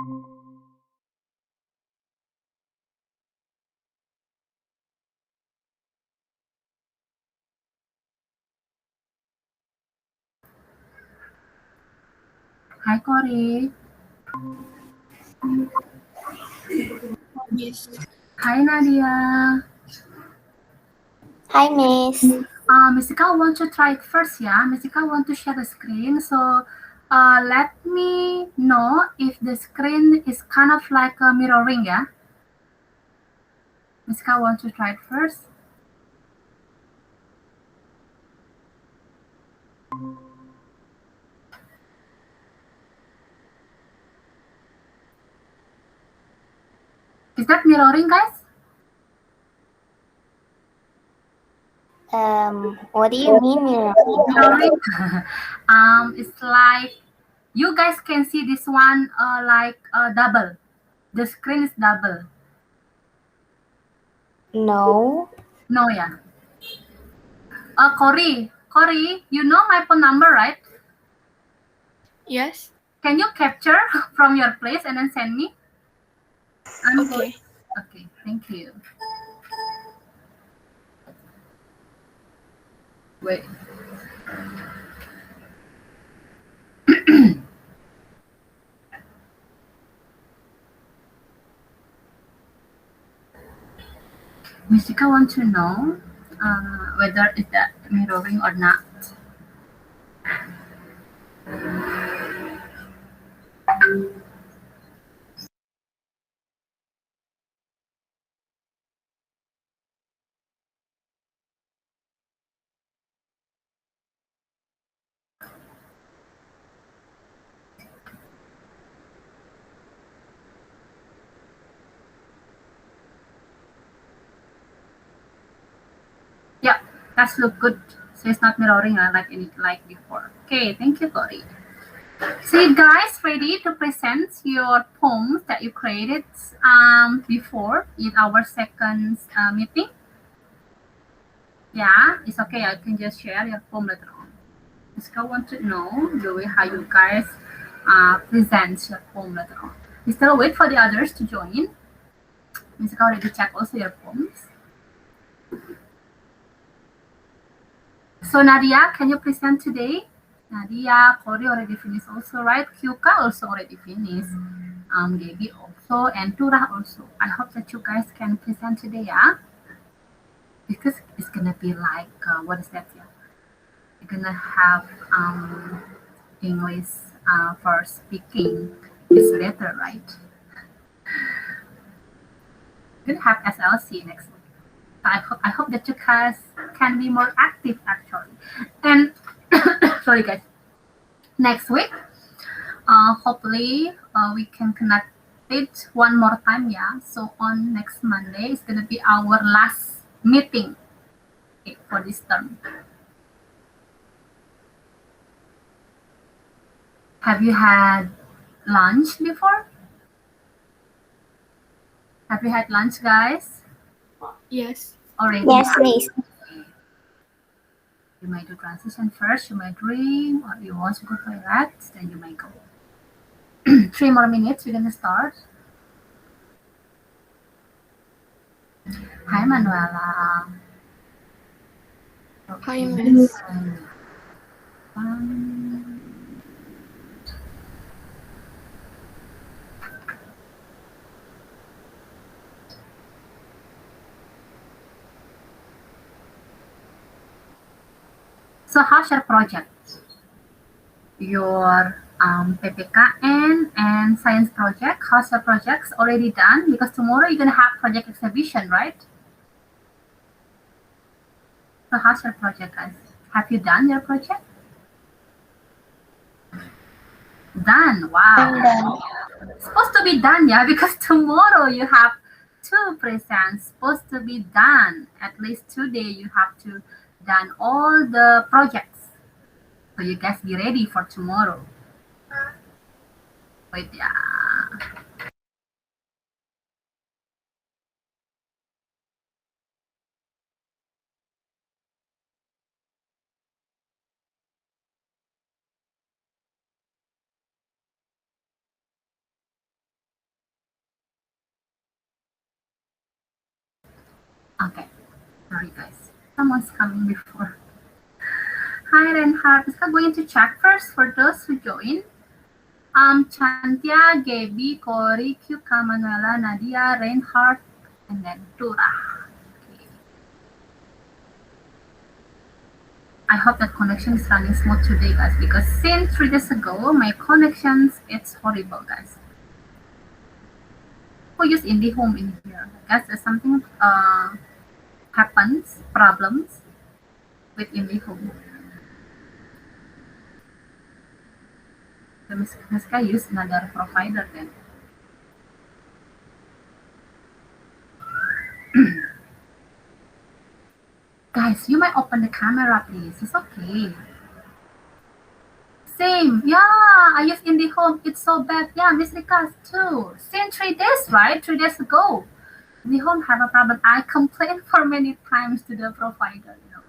Hi, Cory. Yes. Hi, Nadia. Hi, Miss. Miss Ika want to try it first, yeah? Miss Ika want to share the screen, so let me know if the screen is kind of like a mirroring, yeah? Miss Ika want to try it first. Is that mirroring, guys? What do you mean, Mirroring? It's like you guys can see this one like double. The screen is double. No. No, yeah. Cory, you know my phone number, right? Yes. Can you capture from your place and then send me? Okay. Okay, thank you. Wait. Mistika want to know whether it's that mirroring or not. Yeah, that's look good. So it's not mirroring like before. Okay, thank you, Cory. So you guys ready to present your poems that you created before in our second meeting? Yeah, it's okay. I can just share your poem later on. Just want to know the way how you guys present your poem later on. We still wait for the others to join. Miss already check also your poems. So Nadia, can you present today? Nadia, Cory already finished also, right? Kyuka also already finished. Gaby also, and Tura also. I hope that you guys can present today, yeah? Because it's gonna be like, what is that? Yeah? You're gonna have English for speaking. It's better, right? We're gonna have SLC next week. I hope that you guys can be more active actually. And sorry guys, next week, hopefully we can connect it one more time, yeah. So on next Monday is gonna be our last meeting, okay, for this term. Have you had lunch before? Have you had lunch, guys? Yes. Already? Yes, Yeah? Miss. You might do transition first, you might dream, or you want to go toilet, then you might go. 3 more minutes, we're gonna start. Hi, Manuela. Hi, Miss. So how's your project? Your PPKN and science project, how's your projects already done? Because tomorrow you're gonna have project exhibition, right? So how's your project, guys? Have you done your project? Done. Wow. Supposed to be done, yeah, because tomorrow you have two presents supposed to be done. At least today you have to done all the projects. So you guys be ready for tomorrow. Wait, yeah. Okay, sorry guys. Someone's coming before. Hi Reinhardt. Is going to check first for those who join. Chantia, Gaby, Cory, Kyuka, Manuela, Nadia, Reinhardt, and then Tura. Okay. I hope that connection is running smooth today, guys, because since 3 days ago, my connections, it's horrible, guys. Who use IndiHome in here? I guess there's something happens, problems with IndiHome. So Miska use another provider then. Guys, you might open the camera, please. It's okay. Same. Yeah, I use IndiHome. It's so bad. Yeah, Miss Rika too. Since 3 days, right? 3 days ago. IndiHome have a problem. I complained for many times to the provider, you know.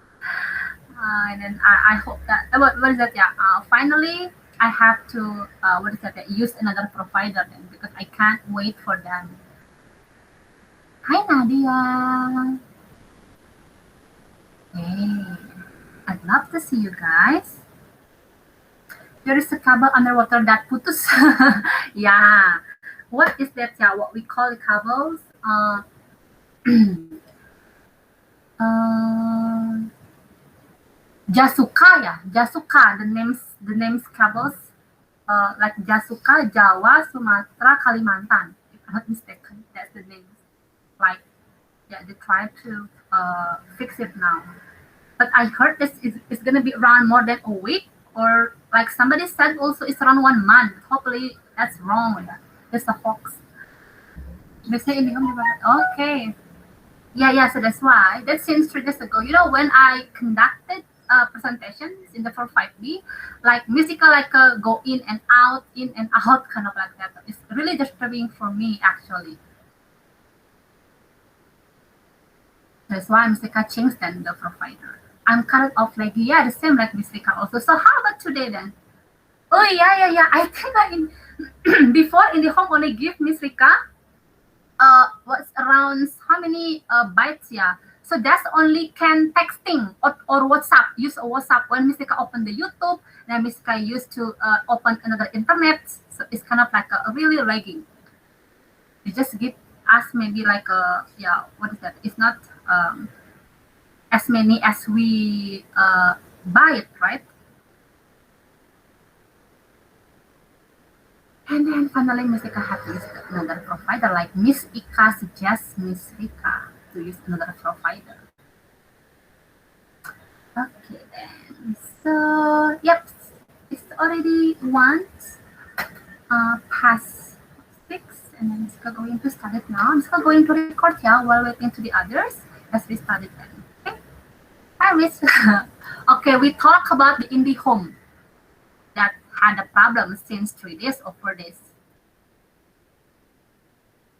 And then I hope that, what is that? Yeah, finally, I have to, what is that? Use another provider then because I can't wait for them. Hi, Nadia. Hey, I'd love to see you guys. There is a cable underwater that putus. Yeah. What is that? Yeah, what we call the cables. Uh, Jasuka, yeah, Jasuka. The names cables like Jasuka, Jawa, Sumatra, Kalimantan. If I'm not mistaken, that's the names. Like, yeah, they try to fix it now. But I heard this is gonna be around more than a week, or like somebody said also it's around 1 month. Hopefully that's wrong. It's a hoax. They say in the okay. Yeah. So that's why that since 3 days ago. You know, when I conducted presentations in the 45B, like musical, like go in and out, kind of like that. It's really disturbing for me actually. That's why Mystica changed then the provider. I'm cut off like, yeah, the same like Mystica also. So how about today then? Oh yeah. I think I in before IndiHome only give Mystica what's around how many bytes, yeah. So that's only can texting or WhatsApp. Use a WhatsApp when Mystica open the YouTube, then Mystica used to open another internet. So it's kind of like a really lagging. You just give us maybe like a, yeah, what is that? It's not as many as we buy it, right? And then finally, Miss Rika had to use another provider, like Miss Ika suggests Miss Rika to use another provider. Okay then, so yep, it's already once past 6, and then Miss Rika going to start it now. Miss Rika going to record, yeah, while waiting to the others as we start it then. Okay, hi Miss. Okay, we talk about the IndiHome that had a problem since 3 days or 4 days.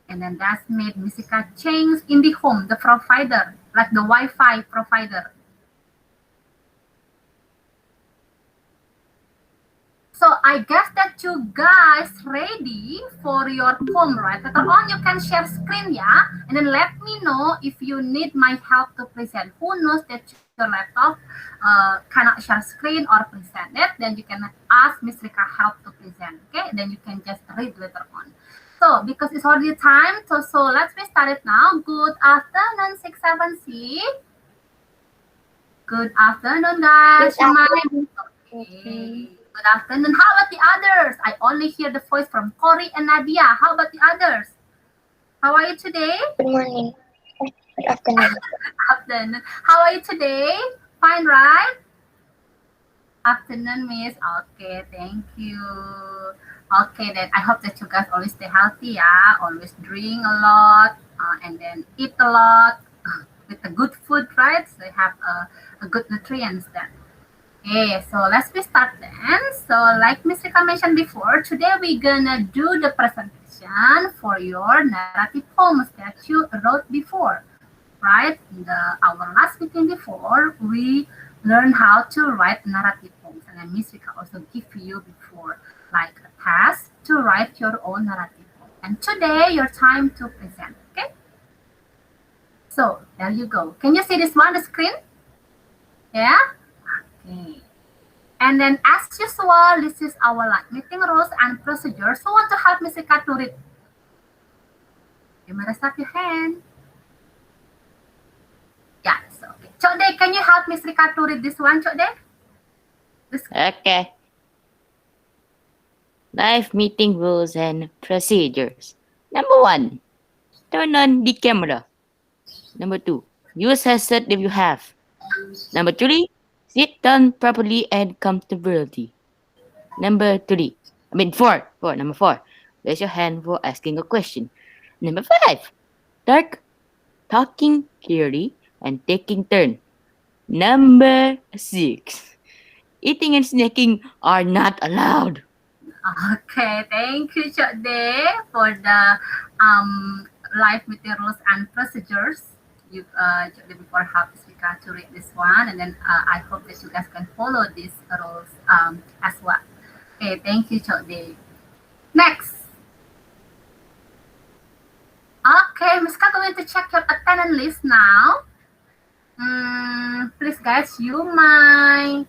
And then that's made Mystica change IndiHome, the provider, like the Wi-Fi provider. So I guess that you guys ready for your home, right? Later on you can share screen, yeah? And then let me know if you need my help to present. Who knows that your laptop cannot share screen or present it, then you can ask Miss Rika help to present, okay? Then you can just read later on. So because it's already time, so let's be started now. Good afternoon, 676. Good afternoon, guys. Good afternoon. Okay. Good afternoon. How about the others? I only hear the voice from Cory and Nadia. How about the others? How are you today? Good morning. Good afternoon. Afternoon. How are you today? Fine, right? Afternoon, Miss. Okay, thank you. Okay, then I hope that you guys always stay healthy, yeah. Always drink a lot, and then eat a lot with the good food, right? So you have a good nutrients then. Okay, so let's be start then. So like Miss Rika mentioned before, today we're gonna do the presentation for your narrative poems that you wrote before, right? In our last meeting before, we learned how to write narrative poems, and then Miss Rika also give you before like a task to write your own narrative poem. And today your time to present, okay? So There you go. Can you see this one, the screen? Yeah? Okay. And then as usual, this is our like meeting rules and procedures. Who want to help Miss Ika to read? You may raise up your hand. Yeah, so okay. Chode, can you help Miss Rika to read this one, Chode? Okay. Live meeting rules and procedures. Number 1, turn on the camera. Number 2, use headset if you have. Number 3, sit down properly and comfortably. Number 3, number 4, raise your hand for asking a question. Number 5, start talking clearly and taking turn. Number 6, eating and snacking are not allowed. Okay, thank you, Chode, for the live meeting rules and procedures. You, Chode, before help Miss Rika to read this one, and then I hope that you guys can follow these rules as well. Okay, thank you, Chode. Next. Okay, Miss Ka going to check your attendance list now. Please, guys, you might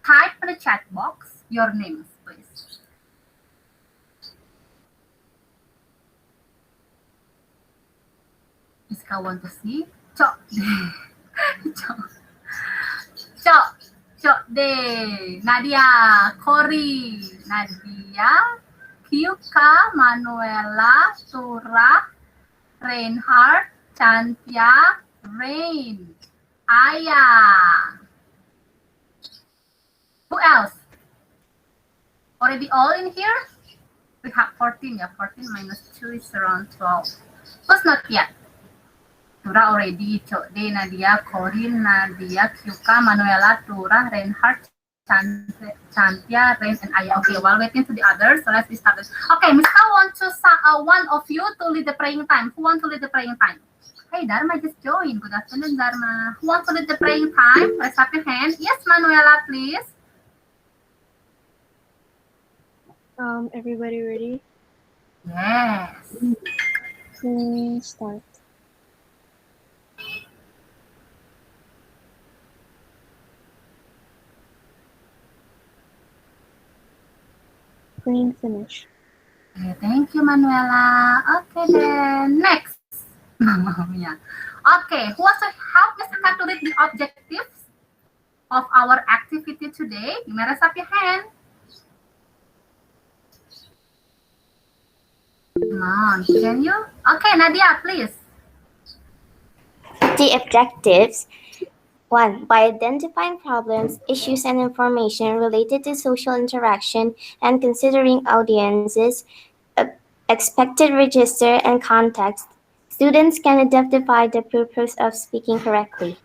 type in the chat box your names, please. Miss Ka want to see? Chok. Chok. Chok. Chok De. Nadia. Cory. Nadia. Kyuka. Manuela. Surah. Reinhardt. Chantia. Rain. Aya. Who else? Already all in here? We have 14, yeah. 14 minus 2 is around 12. Who's not yet? Tura already. Chode, Nadia, Corin, Nadia, Kyuka, Manuela, Tura, Reinhardt, Chantia, Rain, and Aya. Okay, while waiting to the others, so let's start. Okay, Miss Ka want to one of you to lead the praying time. Who want to lead the praying time? Hey, Dharma just joined. Good afternoon, Dharma. Who wants to lead the praying time? Raise up your hand. Yes, Manuela, please. Everybody ready? Yes. Start. Screen finish. Okay, thank you, Manuela. Okay, then next. Yeah. Okay, who wants to help Mr. Kat to read the objectives of our activity today? You may raise up your hand. Come on, can you? Okay, Nadia, please. The objectives: 1. By identifying problems, issues, and information related to social interaction and considering audiences, expected register, and context, students can identify the purpose of speaking correctly.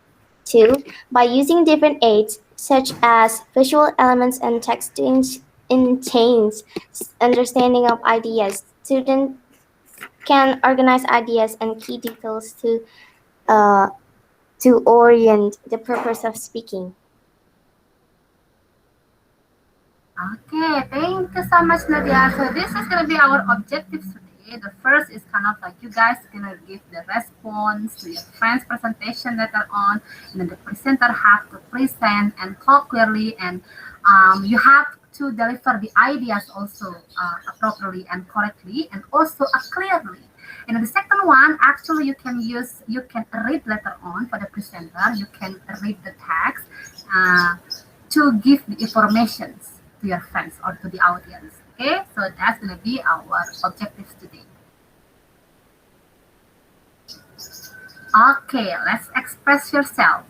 2. By using different aids, such as visual elements and text to enhance understanding of ideas, students can organize ideas and key details to orient the purpose of speaking. Okay, thank you so much, Nadia. So this is gonna be our objectives today. The first is kind of like you guys gonna give the response to your friend's presentation later on, and then the presenter have to present and talk clearly, and you have to deliver the ideas also properly and correctly, and also clearly. And the second one, actually, you can read later on for the presenter. You can read the text to give the informations to your friends or to the audience. Okay, so that's gonna be our objectives today. Okay, let's express yourself.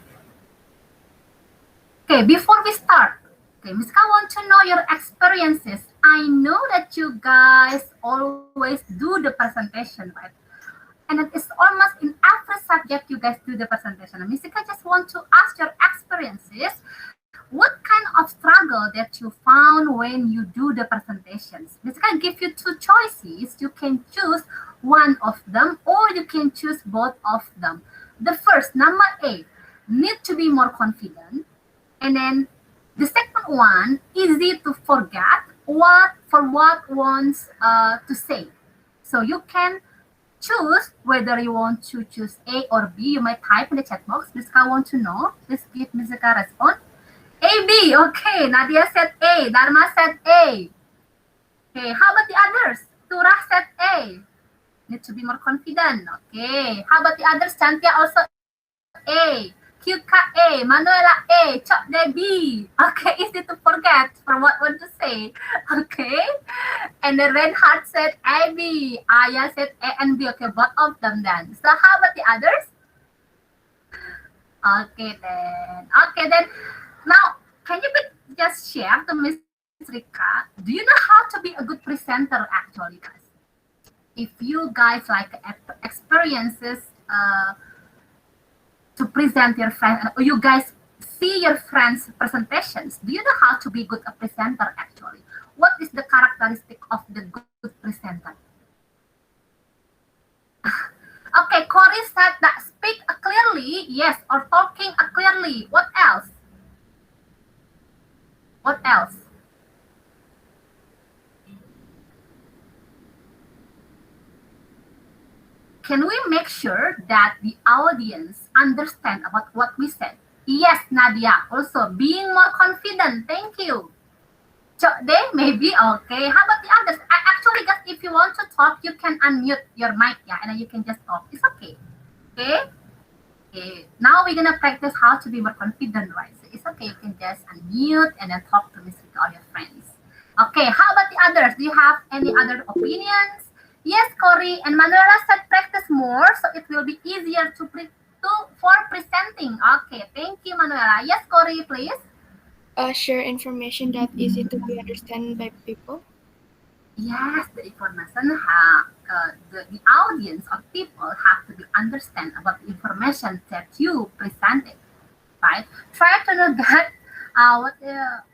Okay, before we start, okay, Miss Ka want to know your experiences. I know that you guys always do the presentation, right? And it's almost in every subject you guys do the presentation. And Miss Ka just want to ask your experiences. What kind of struggle that you found when you do the presentations? Miss Ka give you two choices. You can choose one of them or you can choose both of them. The first, number A, need to be more confident. And then the second one, easy to forget what wants to say. So you can choose whether you want to choose A or B. You might type in the chat box. Miska want to know. Please give Miska response. A, B. Okay, Nadia said A. Dharma said A. Okay, how about the others? Turah said A. Need to be more confident. Okay, how about the others? Chantia also A. Kyuka A. Manuela A. Chok De B. Okay, easy to forget for what to say. Okay, and then Reinhardt said A, B. Aya said A and B. Okay, both of them then. So how about the others? Okay then. Okay then. Now, can you just share to Miss Rika? Do you know how to be a good presenter actually, guys? If you guys like experiences to present your friends, you guys see your friends' presentations, do you know how to be good a presenter actually? What is the characteristic of the good presenter? Okay, Corey said that speak clearly, yes, or talking clearly. What else? What else? Can we make sure that the audience understand about what we said? Yes, Nadia. Also, being more confident. Thank you. They maybe okay. How about the others? Actually, guys, if you want to talk, you can unmute your mic, yeah, and then you can just talk. It's okay. Okay. Okay. Now we're gonna practice how to be more confident, right? So it's okay. You can just unmute and then talk to Miss with all your friends. Okay. How about the others? Do you have any other opinions? Yes, Corey and Manuela said practice more, so it will be easier for presenting. Okay. Thank you, Manuela. Yes, Corey, please. Share information that easy to be understood by people. Yes, the information the audience or people have to be understand about the information that you presented, right? Try to not get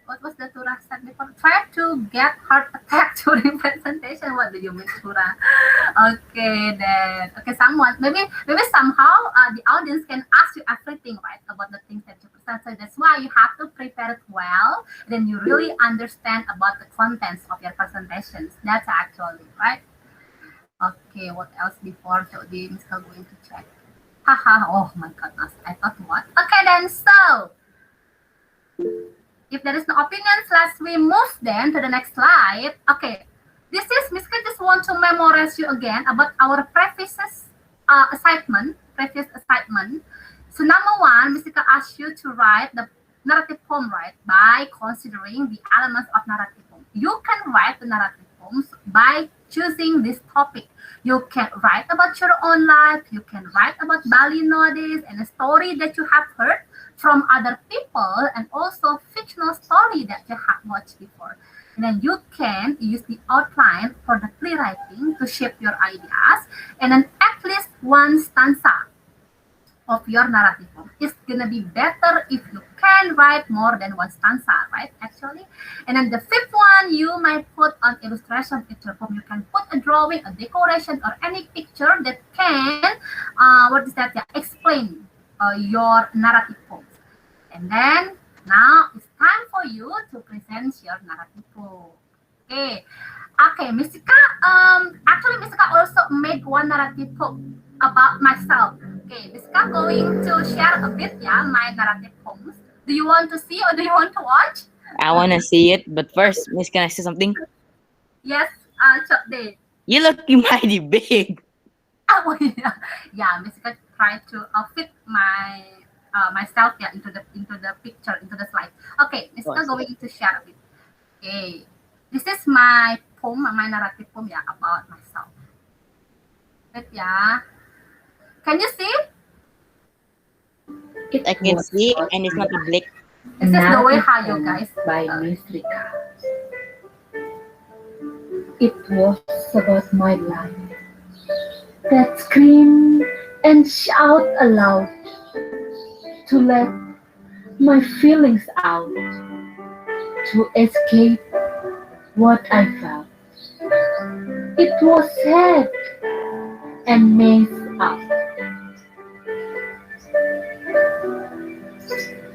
what was the Tura said before? Try to get heart attack during presentation. What do you mean, Tura? Okay, then someone maybe somehow the audience can ask you everything, right, about the things that you present. So that's why you have to prepare it well. Then you really understand about the contents of your presentations. That's actually right. Okay, what else before the Mister going to check? Haha, oh my goodness, I thought what? Okay then, so if there is no opinions, let's we move then to the next slide. Okay, this is Miska just want to memorize you again about our previous assignment. So number one, Miska asked you to write the narrative poem, right, by considering the elements of narrative poem. You can write the narrative poems by choosing this topic. You can write about your own life. You can write about Bali nowadays and a story that you have heard from other people, and also fictional story that you have watched before. And then you can use the outline for the playwriting to shape your ideas, and then at least one stanza of your narrative poem. It's gonna be better if you can write more than one stanza, right? Actually, and then the fifth one, you might put an illustration in your poem. You can put a drawing, a decoration, or any picture that can, explain your narrative poem. And then now it's time for you to present your narrative poem. Okay. Okay, Misika, actually Misika also made one narrative poem about myself. Okay, Misika going to share a bit, yeah, my narrative poems. Do you want to see or do you want to watch? I want to see it, but first, Miss, can I say something? Yes, Chokde. You're looking mighty big. Oh, yeah, Misika tried to fit myself into the picture, into the slide. Okay, Misika going to share a bit. Okay, this is my poem, my narrative poem, yeah, about myself. Wait, yeah. Can you see? I can see, and it's not a black. This is the way how you guys. By Miss Rika. It was about my life that scream and shout aloud to let my feelings out, to escape what I felt. It was sad and messed up.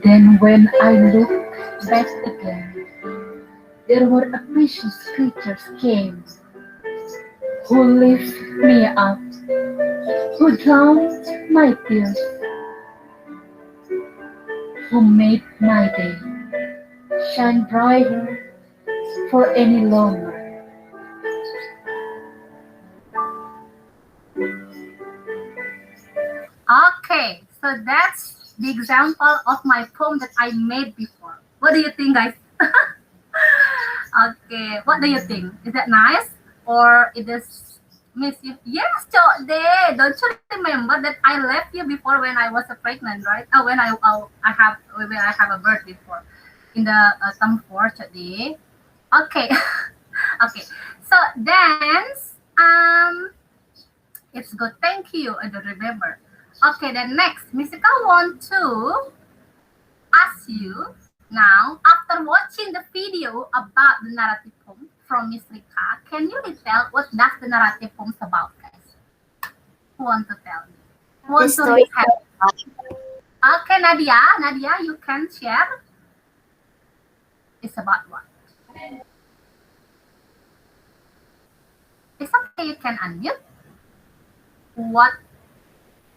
Then when I looked back again, there were precious creatures came who lifts me up, who drowns my tears, who made my day shine brighter for any longer. Okay, so that's the example of my poem that I made before. What do you think, guys? Okay, what do you think? Is that nice or it is miss you? Yes, Chode. Don't you remember that I left you before when I was pregnant, right? Oh, when I have a birth before in the term four, Chode. Okay, okay. So then, um, it's good. Thank you. I don't remember. Okay, then next, Misika want to ask you now, after watching the video about the narrative poem from Miss Rika, can you retell what does the narrative poems about, guys? Who want to tell me? Who The want to story recap? Okay, Nadia. Nadia, you can share. It's about what? It's okay, you can unmute. What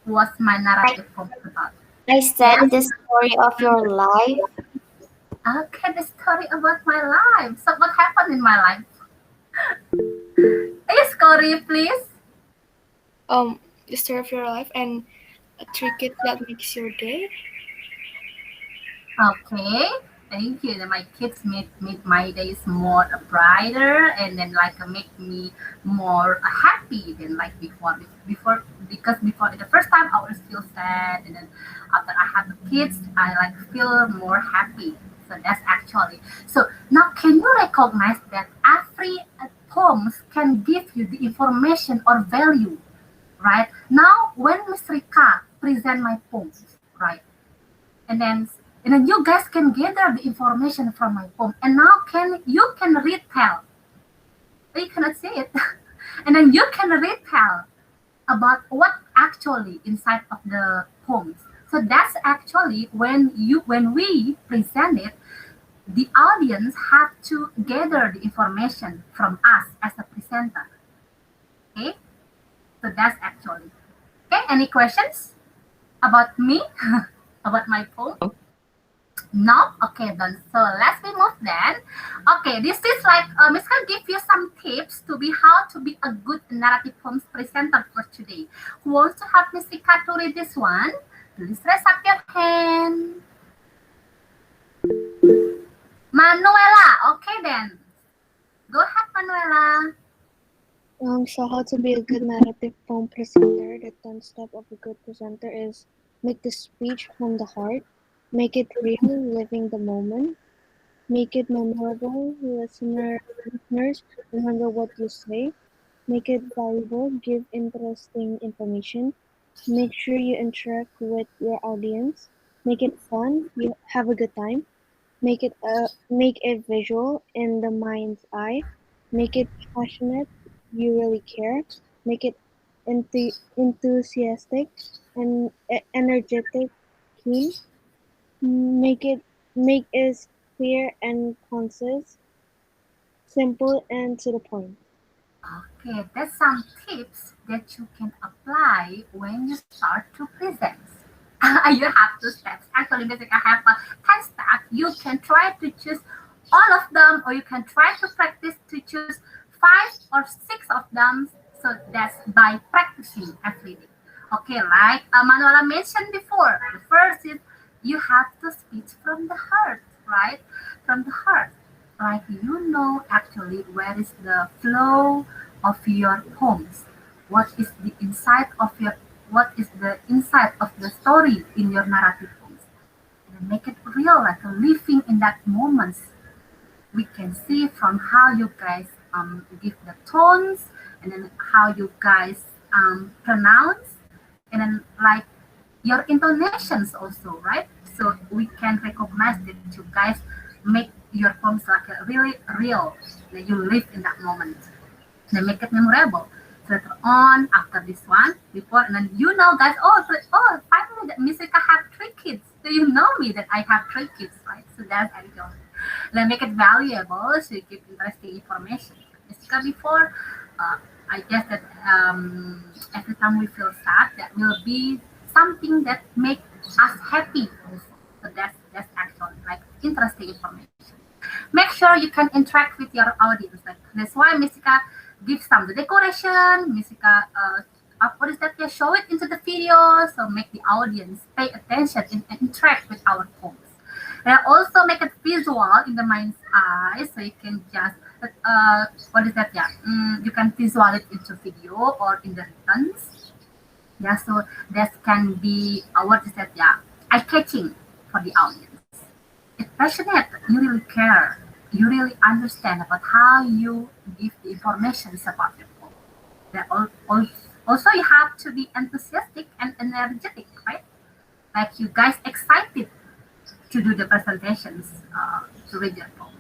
was my narrative poem about? I said the story of your life. Okay, the story about my life. So what happened in my life? Yes, Corey, please. The story of your life and a trick that makes your day. Okay, thank you. Then my kids make my days more brighter and then like make me more happy than like before because before the first time I was feel sad and then after I have the kids I like feel more happy. So that's actually so now can you recognize that every poems can give you the information or value, right? Now when Miss Rika present my poems, right? and then and then you guys can gather the information from my poem and now can retell, you cannot say it. And then you can retell about what actually inside of the poems. So that's actually when we present it, the audience have to gather the information from us as a presenter. Okay, so that's actually okay. Any questions about me? About my poem? No? Okay, then. So let's be move then. Okay, this is like, Miss can give you some tips to be how to be a good narrative poems presenter for today. Who wants to help Miss Rika to read this one? Please raise up your hand. Manuela. Okay, then. Go ahead, Manuela. So how to be a good narrative poem presenter? The 10th step of a good presenter is make the speech from the heart, make it real, living the moment, make it memorable. Listeners remember what you say, make it valuable, give interesting information, make sure you interact with your audience, make it fun, you have a good time, make it visual in the mind's eye, make it passionate, you really care, make it enthusiastic and energetic, keen, make it clear and concise, simple and to the point. Okay, that's some tips that you can apply when you start to present. You have two steps. Actually, basically, I have 10 steps. You can try to choose all of them, or you can try to practice to choose 5 or 6 of them. So that's by practicing every day. Okay, like Manuela mentioned before, the first is you have to speak from the heart, right? From the heart. Like you know actually where is the flow of your poems, what is the inside of your what is the inside of the story in your narrative poems, and make it real like a living in that moment. We can see from how you guys give the tones and then how you guys pronounce and then like your intonations also, right? So we can recognize that you guys make your poems like a really real, that you live in that moment. They make it memorable. So later on, after this one, before, and then you know, guys, finally, that Misika have 3 kids. So you know me that I have 3 kids, right? So that's actually. They make it valuable, so you give interesting information. Misika before, uh, I guess that every time we feel sad, that will be something that make us happy also. So that's actually like interesting information. Make sure you can interact with your audience. Like that's why Misika gives some the decoration. Misika what is that? Yeah, show it into the video, so make the audience pay attention and interact with our poems. And also make it visual in the mind's eye, so you can just what is that? Yeah, you can visual it into video or in the writtens. Yeah, so that can be what is that? Yeah, eye catching for the audience. It's passionate. You really care. You really understand about how you give the information about your poem. Also, you have to be enthusiastic and energetic, right? Like you guys excited to do the presentations, to read your poem,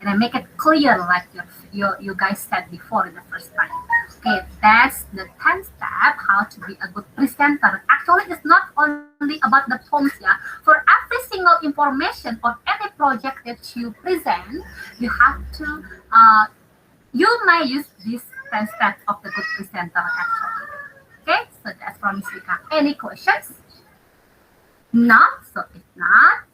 and I make it clear, like you guys said before in the first time. Okay, that's the 10 step how to be a good presenter. Actually, it's not only about the poems, yeah. For every single information or any project that you present, you have to you may use this 10 steps of the good presenter actually. Okay, so that's from Sika. Any questions? No, so if not,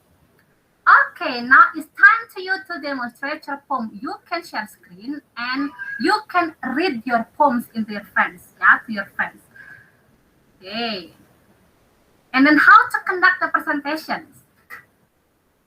okay, now it's time to you to demonstrate your poem. You can share screen and you can read your poems into your friends, yeah, to your friends. Okay. And then how to conduct the presentations.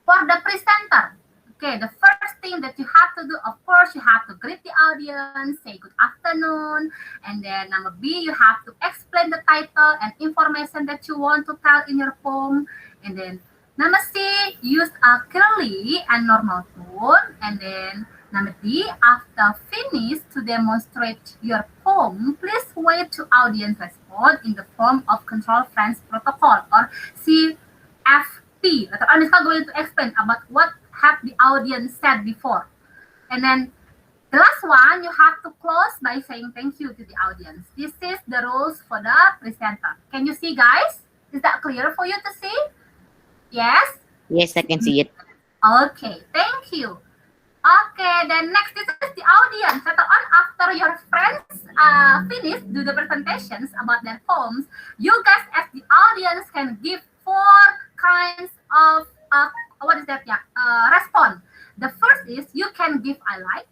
For the presenter, okay, the first thing that you have to do, of course, you have to greet the audience, say good afternoon, and then number B, you have to explain the title and information that you want to tell in your poem, and then number C, use a clearly and normal tone, and then number D, after finish to demonstrate your poem, please wait to audience response in the form of control friends protocol or CFP. Later on, Miska going to explain about what have the audience said before. And then the last one, you have to close by saying thank you to the audience. This is the rules for the presenter. Can you see, guys? Is that clear for you to see? Yes? Yes, I can see it. Okay, thank you. Okay, then next, this is the audience. Later on, after your friends finish, do the presentations about their poems, you guys as the audience can give 4 kinds of, what is that? Yeah, response. The first is you can give I like.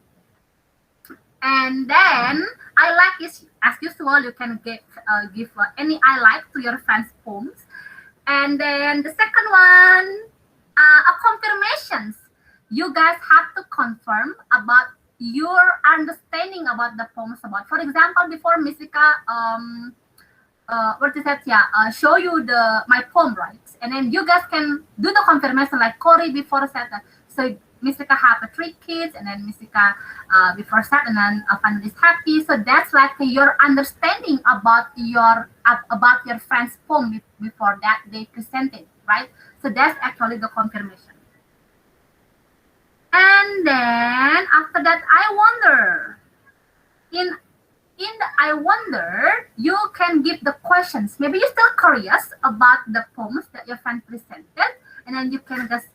And then I like is, as usual, you can give any I like to your friends' poems. And then the second one, a confirmations. You guys have to confirm about your understanding about the poems about. For example, before Misika, what is that? Yeah, show you my poem, right? And then you guys can do the confirmation like Corey before said that. So Misika have 3 kids, and then Misika before said, and then family is happy. So that's like your understanding about your friend's poem before that they presented, right? So that's actually the confirmation. And then after that, I wonder. In the I wonder, you can give the questions. Maybe you're still curious about the poems that your friend presented, and then you can just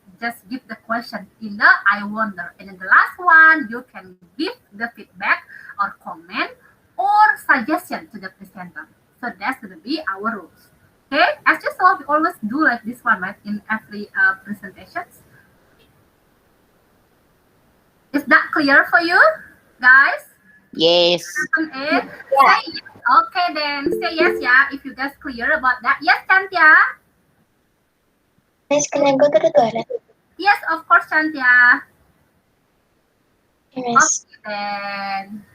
give the question in the I wonder. And then the last one, you can give the feedback or comment or suggestion to the presenter. So that's going to be our rules. Okay, as usual, we always do like this one, right, in every presentations. Is that clear for you, guys? Yes. Say yes. Okay, then say yes, yeah, if you guys clear about that. Yes, Chantia? Miss, can I go to the toilet? Yes, of course, Chantia. Miss. Okay, then.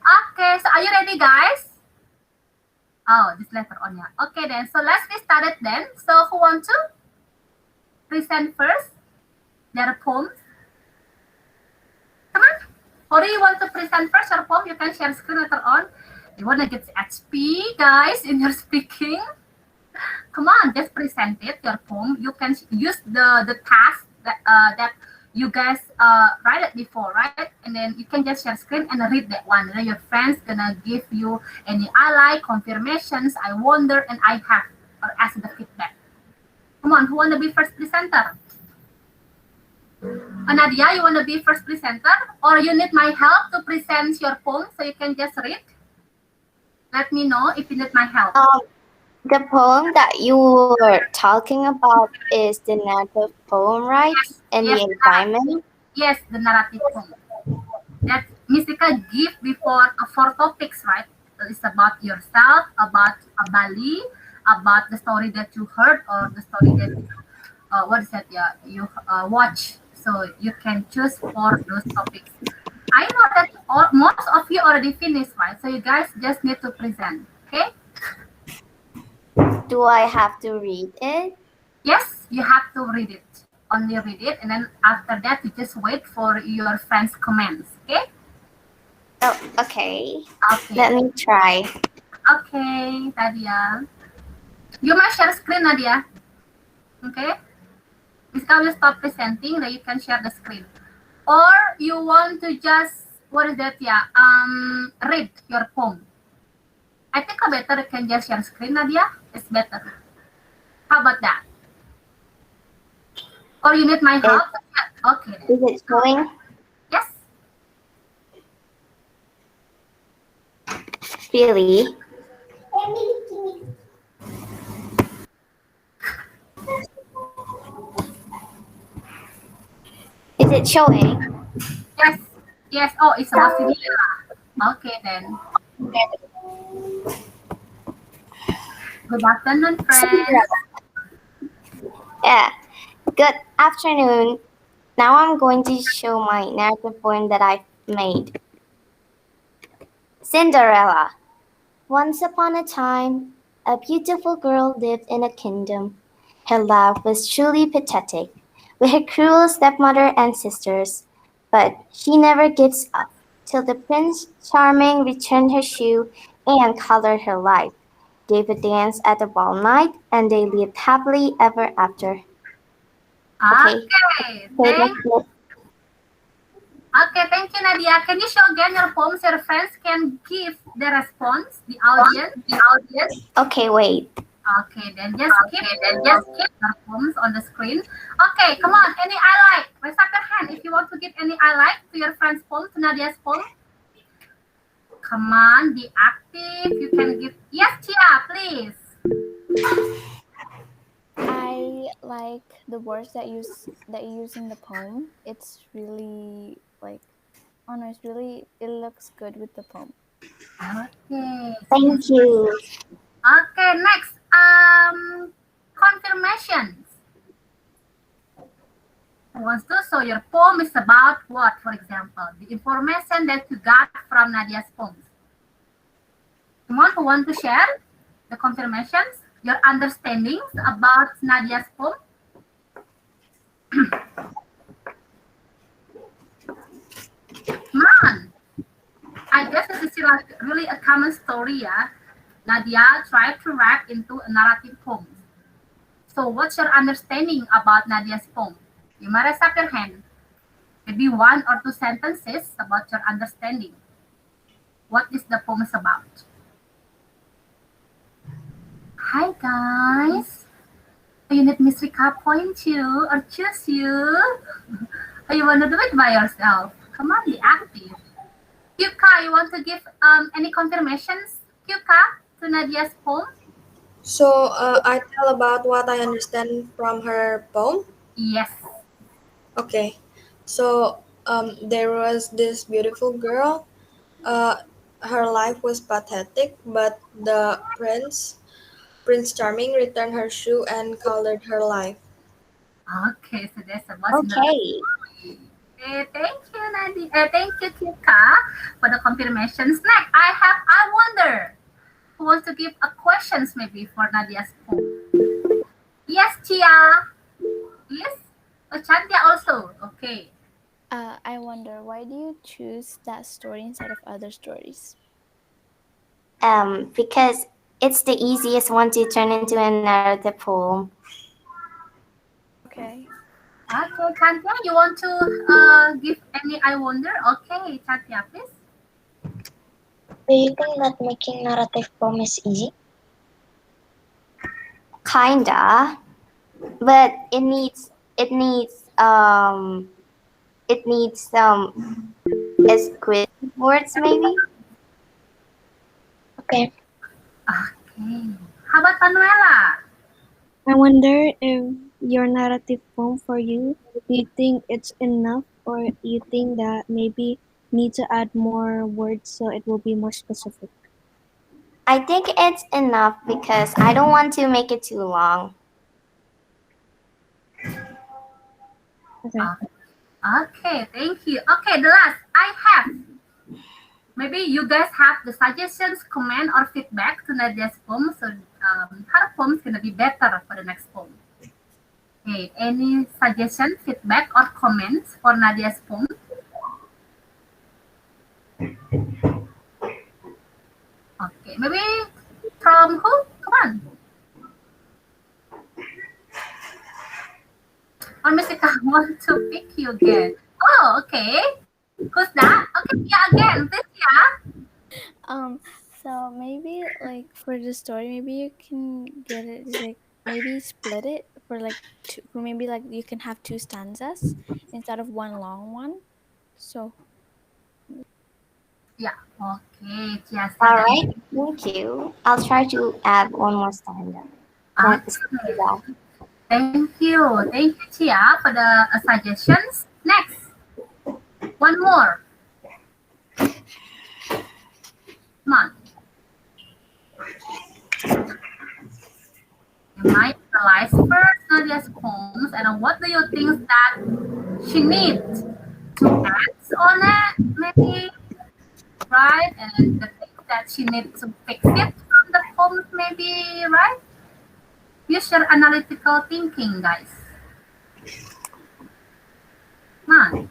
Okay, so are you ready, guys? Oh, this later on, yeah. Okay, then. So let's get started then. So who want to present first their poems? Come on. Or do you want to present first your poem? You can share screen later on. You want to get HP, guys, in your speaking? Come on, just present it, your poem. You can use the task that you guys write it before, right? And then you can just share screen and read that one. And then your friends gonna give you any I like, confirmations, I wonder, and I have, or ask the feedback. Come on, who want to be first presenter? Nadia, you want to be first presenter? Or you need my help to present your poem so you can just read? Let me know if you need my help. The poem that you were talking about is the narrative poem, right? Yes, And yes, the environment. yes, the narrative poem. That Mystica give before 4 topics, right? It's about yourself, about Bali, about the story that you heard or the story that what is that? Yeah, you watch. So you can choose for those topics. I know that most of you already finished, right? So you guys just need to present. Okay? Do I have to read it? Yes, you have to read it. Only read it, and then after that, you just wait for your friends' comments. Okay? Oh, okay. Okay. Let me try. Okay, Nadia. You must share screen, Nadia. Okay? Miska will stop presenting, then you can share the screen. Or you want to just, what is that, yeah, read your poem. I think a better you can just share screen, Nadia. It's better. How about that? Or you need my Is, help? Okay. is it showing? Yes. Really? Is it showing? Yes. Yes. Oh, it's about Cinderella. Okay then. Good afternoon, friends. Yeah. Good afternoon. Now I'm going to show my narrative poem that I've made. Cinderella. Once upon a time, a beautiful girl lived in a kingdom. Her life was truly pathetic, with her cruel stepmother and sisters. But she never gives up, till the Prince Charming returned her shoe and colored her life. They would dance at the ball night, and they lived happily ever after. Okay, Okay. so that's Okay, thank you, Nadia. Can you show again your poems? Your friends can give the response, the audience. okay, wait. Okay, then just keep your poems on the screen. Okay, come on. Any highlight? Raise up your hand if you want to give any highlight to your friend's poem, to Nadia's poem. Come on, be active. You can give. Yes, Tia, please. I like the words that you use in the poem. It's really like, oh no, it looks good with the poem. Okay, so Thank this. you. Okay, next. Confirmations. Who wants to? So your poem is about what, for example? The information that you got from Nadia's poems. Someone who want to share the confirmations, your understandings about Nadia's poem? Come on. I guess this is like really a common story, yeah? Nadia tried to write into a narrative poem. So what's your understanding about Nadia's poem? You might raise up your hand. Maybe 1 or 2 sentences about your understanding. What is the poem about? Hi guys. You need Miss Rika point you or choose you? Or you want to do it by yourself? Come on, be active. Kyuka, you want to give any confirmations? Kyuka, to Nadia's poem? So I tell about what I understand from her poem. Yes. Okay. So there was this beautiful girl. Uh, her life was pathetic, but the Prince Charming, returned her shoe and colored her life. Okay, so that's about Cinderella. Okay. Okay, thank you, Nadia. Thank you, Kyuka, for the confirmations. Next, I wonder who wants to give a questions maybe for Nadia's poem. Yes, Chia. Yes. Oh, Chantia also. Okay. I wonder, why do you choose that story instead of other stories? Because it's the easiest one to turn into a narrative poem. Okay. Okay, Chantia, you want to give any I wonder? Okay, Chantia, please. Do you think that making narrative poem is easy? Kinda, but it needs some exquisite words maybe. Okay. Okay. How about Manuela? I wonder if your narrative poem for you, do you think it's enough or you think that maybe need to add more words so it will be more specific? I think it's enough because I don't want to make it too long. Okay. Okay, thank you. Okay, the last I have. Maybe you guys have the suggestions, comment, or feedback to Nadia's poem, so her poem is gonna be better for the next poem. Okay, any suggestion, feedback, or comments for Nadia's poem? Okay, maybe from who? Come on. Or Mister want to pick you again. Oh, okay. Who's that? Okay, yeah, again. This yeah. Um, so maybe like for the story, maybe you can get it is like maybe split it for like two, for maybe like you can have two stanzas instead of one long one. So Yeah. Okay, Chia All said that. right, thank you. I'll try to add one more stanza. One Okay. stanza. Thank you. Thank you, Chia, for the suggestions. Next, one more. Come on. You might analyze first Nadia's poems and what do you think that she needs to add on it, maybe, right? And the things that she needs to fix it from the poems, maybe, right? Use your analytical thinking, guys. Come on.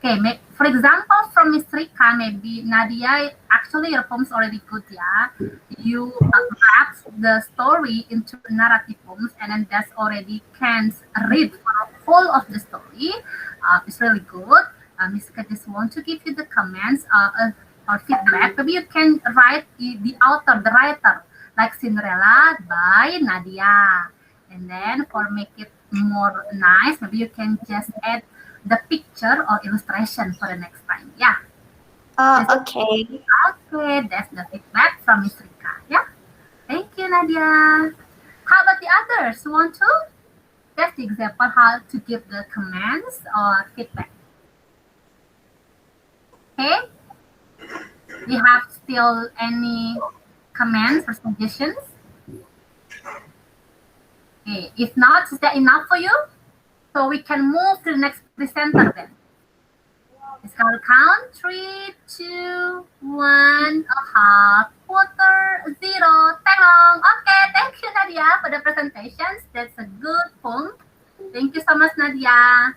Okay, for example, from Miss Rika, maybe Nadia, actually your poem's already good, yeah. You wrap the story into narrative poems, and then that's already can read for a whole of the story. It's really good. Miss Rika just want to give you the comments or feedback. Maybe you can write the author, the writer, like Cinderella by Nadia. And then for make it more nice, maybe you can just add the picture or illustration for the next time. Yeah. Oh, This, okay. okay, that's the feedback from Miss Rika. Yeah. Thank you, Nadia. How about the others? Want to? That's the example how to give the commands or feedback. Okay. We have still any comments or suggestions? Okay. If not, is that enough for you? So we can move to the next presenter then. Let's go to count. 3, 2, 1, a half, quarter, zero, tang. Okay, thank you, Nadia, for the presentations. That's a good poem. Thank you so much, Nadia.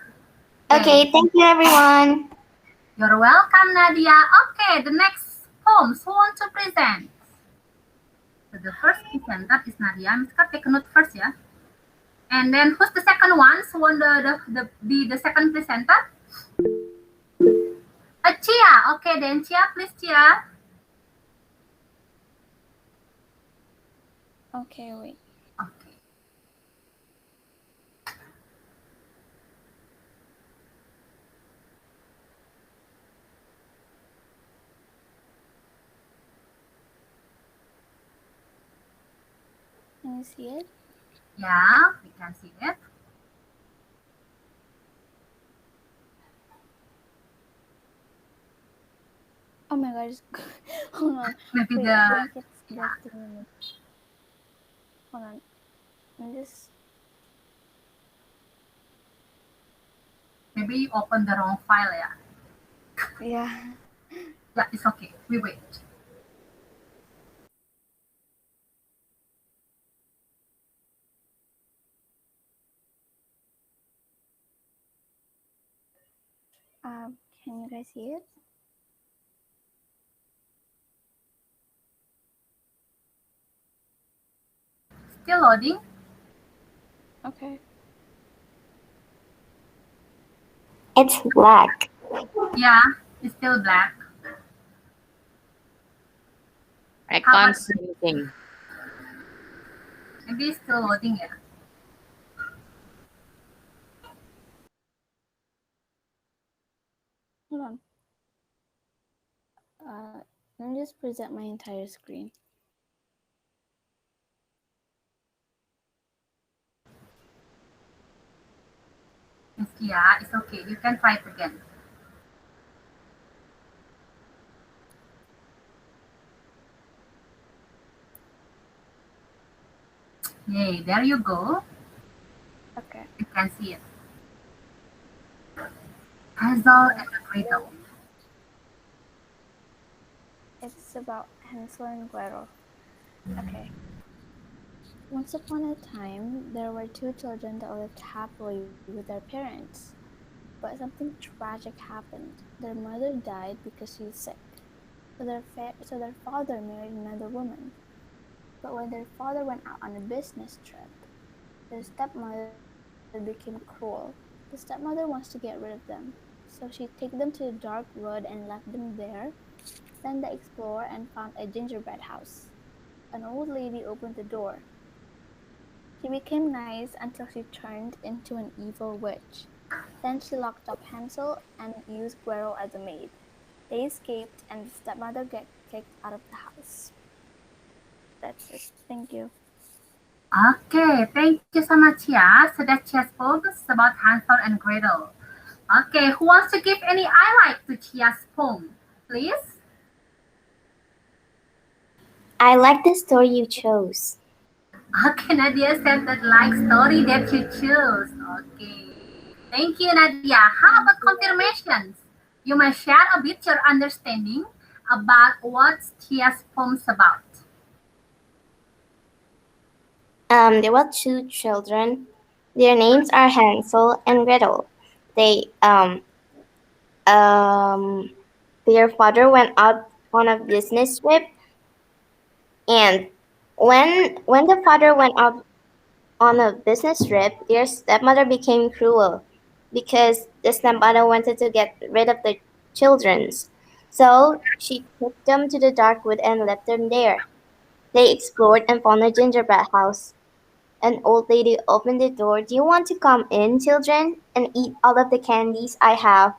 Okay, Okay, thank you, everyone. you're welcome, Nadia. Okay, the next poems who want to present? So the first presenter is Nadia. Miss Kat, take a note first, yeah. And then who's the second one? Who want be the second presenter? Chia. Okay, then Chia, please, Chia. okay, wait. Okay. Can you see it? Yeah, we can see it. Oh my gosh. Hold on. Maybe Wait, I think it's the yeah, 3 minutes. Hold on. I'm just maybe you open the wrong file, yeah. yeah. Yeah, it's okay. We wait. Can you guys see it? Still loading. Okay. It's black. Yeah, it's still black. I How can't about see anything. maybe it's still loading, yeah. Hold on. Let me just present my entire screen. Miss Kia, it's okay. You can try it again. Yay, there you go. Okay. You can see it. Hazel So and Gretel. it's about Hansel and Gretel. Okay. Once upon a time, there were two children that lived happily with their parents. But something tragic happened. Their mother died because she was sick. So their father married another woman. But when their father went out on a business trip, their stepmother became cruel. The stepmother wants to get rid of them. So she take them to the dark wood and left them there. Then they explored and found a gingerbread house. An old lady opened the door. She became nice until she turned into an evil witch. Then she locked up Hansel and used Gretel as a maid. They escaped and the stepmother got kicked out of the house. That's it. Thank you. Okay, thank you so much, yeah. So that Chia's poems about Hansel and Gretel. Okay, who wants to give any highlight to Chia's poem, please? I like the story you chose. Okay, Nadia said that like story that you choose. Okay, thank you, Nadia. How Thank about you. confirmations? You may share a bit your understanding about what Chia's poems about. There were two children. Their names are Hansel and Gretel. They um their father went out on a business trip, and when the father went out on a business trip, their stepmother became cruel because the stepmother wanted to get rid of the children's. So she took them to the dark wood and left them there. They explored and found a gingerbread house. An old lady opened the door. Do you want to come in, children, and eat all of the candies I have?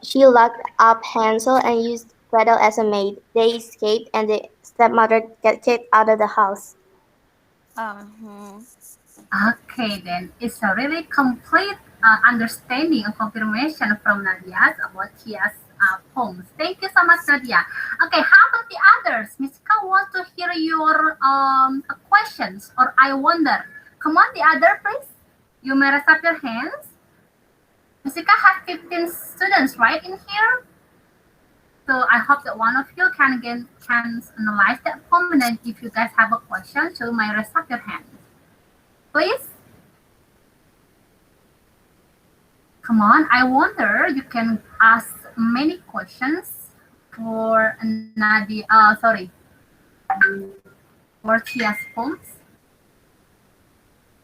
She locked up Hansel and used Gretel as a maid. They escaped, and the stepmother got kicked out of the house. Uh-huh. Okay, then it's a really complete understanding and confirmation from Nadia's about Chia's poems. Thank you so much, Nadia. Okay, how about the others? Miska want to hear your questions or I wonder. Come on, the other, please. You may raise up your hands. Misika have 15 students, right, in here? So I hope that one of you can analyze that poem, and then if you guys have a question, so you may raise up your hand. Please. Come on, I wonder you can ask many questions for Nadia. Sorry, for Chia's poems.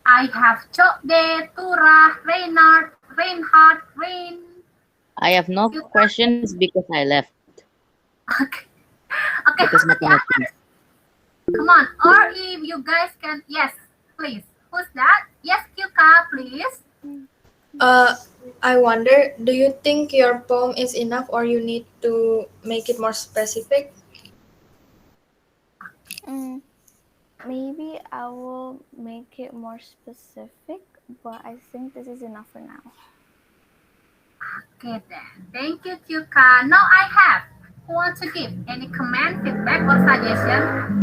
I have Chokde, Tura, Reynard, Reinhard, Rain. I have no You questions because I left okay. Okay, because how about the nothing. others? Come on, or if you guys can, yes, please. Who's that? Yes, Kyuka, please. Uh, I wonder, do you think your poem is enough or you need to make it more specific? Mm, maybe I will make it more specific, but I think this is enough for now. Okay then. Thank you, Kyuka. Now I have. Who wants to give any comment, feedback, or suggestion?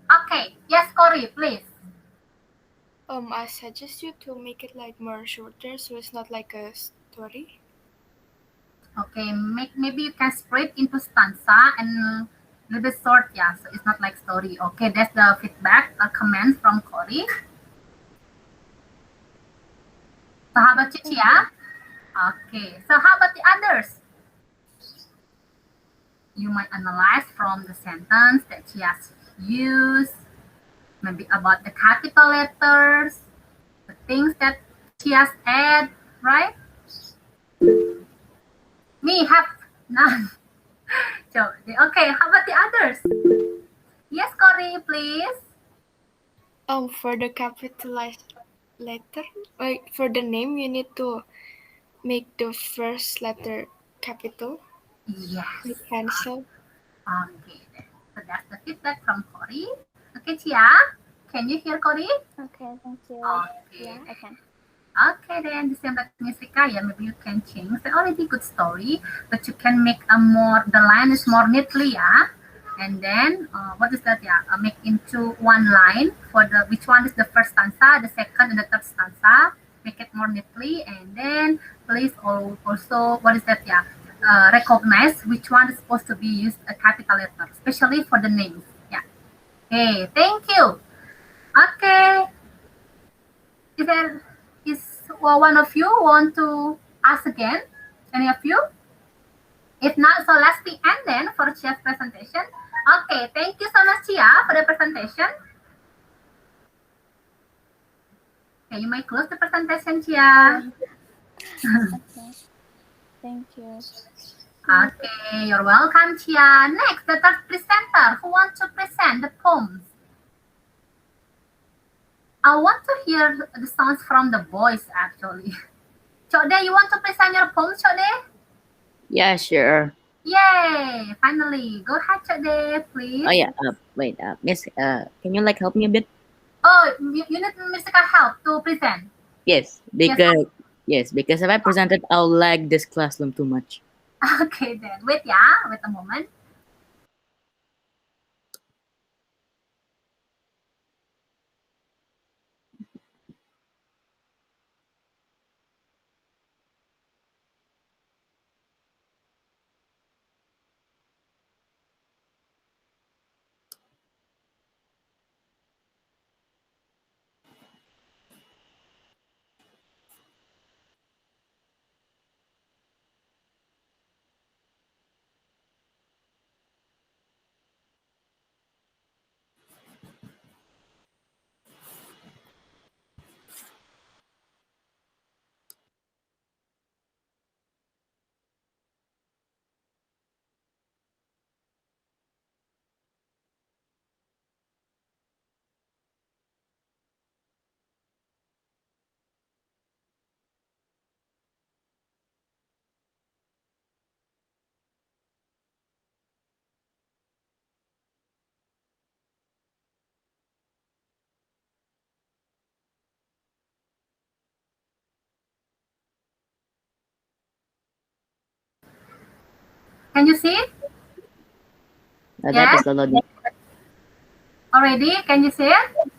Okay. Yes, Cory, please. I suggest you to make it like more shorter, so it's not like a story. Okay, maybe you can split into stanza and a little bit short, yeah. So it's not like story. Okay, that's the feedback, a comment from Cory. So how about Cici, Okay. yeah? Okay, so how about the others? You might analyze from the sentence that she has used, maybe about the capital letters, the things that she has add, right? Me have none. So, okay, how about the others? Yes, Cory, please. For the capitalized letter, like for the name, you need to make the first letter capital, Yes. like cancel. Okay, then. So that's the feedback from Cory. Okay, Chia, can you hear Cory? Okay, thank you. Okay, Yeah, I can. okay, then the same like Misika, yeah, maybe you can change. It's already good story, but you can make a more, the line is more neatly, yeah. And then, what is that, yeah? Make into one line for the, which one is the first stanza, the second and the third stanza. Make it more neatly, and then please also, what is that, yeah? Recognize which one is supposed to be used a capital letter, especially for the names, yeah. Okay, thank you. Okay, is there is one of you want to ask again? Any of you? If not, so let's the end then for Chia's presentation. Okay, thank you so much, Chia, for the presentation. Okay, you may close the presentation, Yeah. Chia. Okay. Thank you. Okay, you're welcome, Chia. Next, the third presenter who wants to present the poems. I want to hear the sounds from the voice actually. Chode, you want to present your poem, Chode? Yeah, sure. Yay! Finally, go ahead, Chode, Oh please. yeah. Wait. Miss. Can you like help me a bit? Oh, you need musical help to present. Yes, Yes. because if I presented, I'll lag this classroom too much. Okay then. Wait, yeah. Wait a moment. Can you see it? That Yes. is the loading. Already? Can you see it?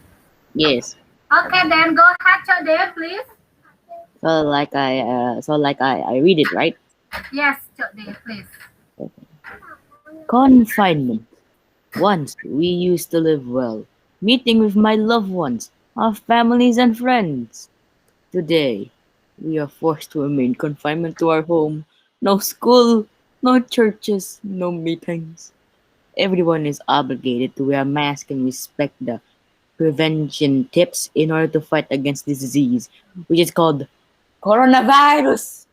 Yes. Okay, then go ahead, Chode, please. So like I read it right. Yes, Chode, please. Confinement. Once we used to live well, meeting with my loved ones, our families and friends. Today, we are forced to remain confinement to our home. No school, no churches, no meetings. Everyone is obligated to wear a mask and respect the prevention tips in order to fight against this disease, which is called coronavirus.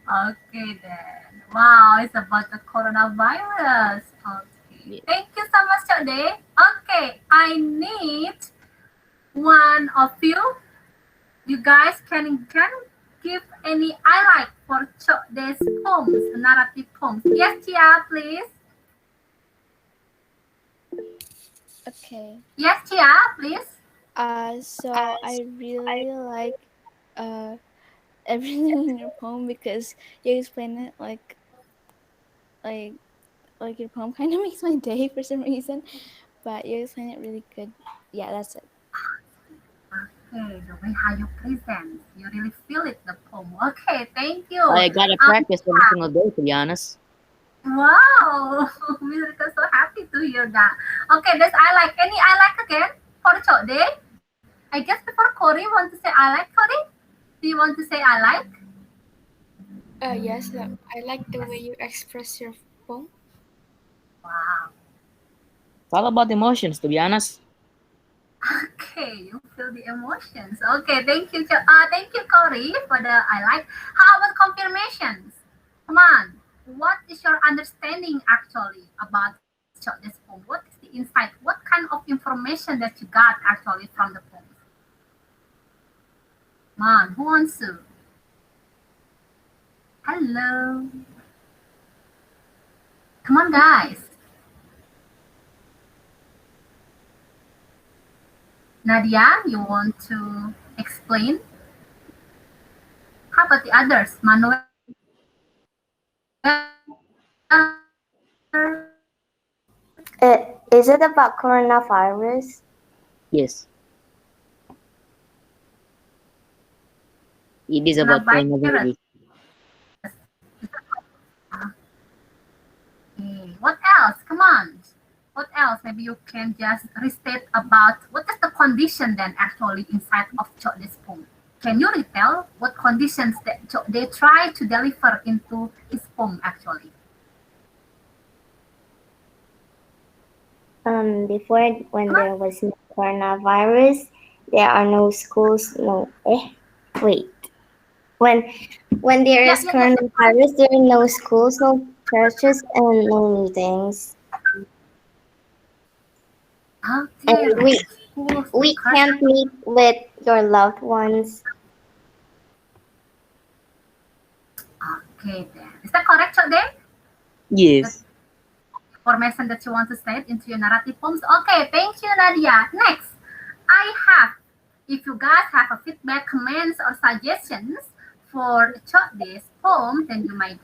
Okay, then. Wow, it's about the coronavirus. Okay. Yeah. Thank you so much, Chode. Okay, I need one of you. You guys can give any highlight for Chode's poems, narrative poems. Yes, Chia, please. Okay. Yes, Chia, please. So I really like uh everything in your poem because you explain it like like your poem kind of makes my day for some reason, but you explain it really good. Yeah, that's it. Okay, the way how you present, you really feel it, the poem. Okay, thank you. I gotta practice every single day, to be honest. Wow, we're so happy to hear that. Okay, this I like. Any I like again for Chode? I guess before Corey want to say I like Corey. Do you want to say I like? Yes, I like the way you express your poem. Wow. It's all about emotions, to be honest. Okay, you feel the emotions. Okay, thank you. Thank you, Corey, for the I like. How about confirmations? Come on. What is your understanding actually about this poem? What is the insight? What kind of information that you got actually from the poem? Come on, who wants to? Hello. Come on, guys. Nadia, you want to explain? How about the others? Manuel? Is it about coronavirus? Yes, it is about Coronavirus. coronavirus. Okay. What else? Come on. What else? Maybe you can just restate about what is the condition then actually inside of this poem. Can you retell what conditions that they try to deliver into his poem actually? Before, when Come on. there was no coronavirus, there are no schools. No, wait. When when there Yeah, is yeah, yeah. coronavirus, there are no schools, no churches, and no meetings. Okay, And no schools, no we curse. can't meet with your loved ones. Okay, then. Is that correct, then? The Yes. information that you want to state into your narrative poems. Okay, thank you, Nadia. Next, I have, if you guys have a feedback, comments, or suggestions for this poem, then you might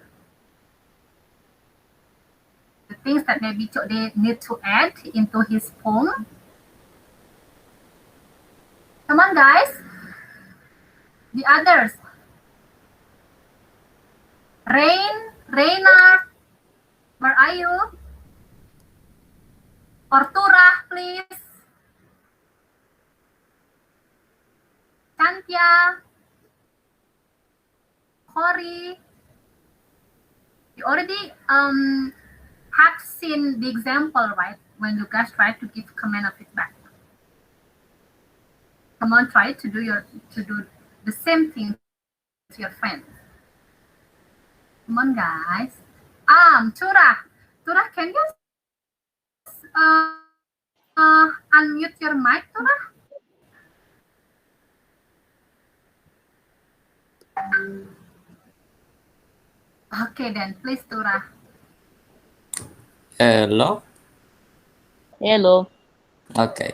the things that maybe they need to add into his poem. Come on, guys. The others. Reina, where are you? Portura, please. Chantia, Cory. You already have seen the example, right? When you guys try to give comment or feedback. Come on, try to do the same thing to your friends. Come on, guys. Tura, can you unmute your mic, Tura? Okay, then please, Tura. Hello. Hello. Okay.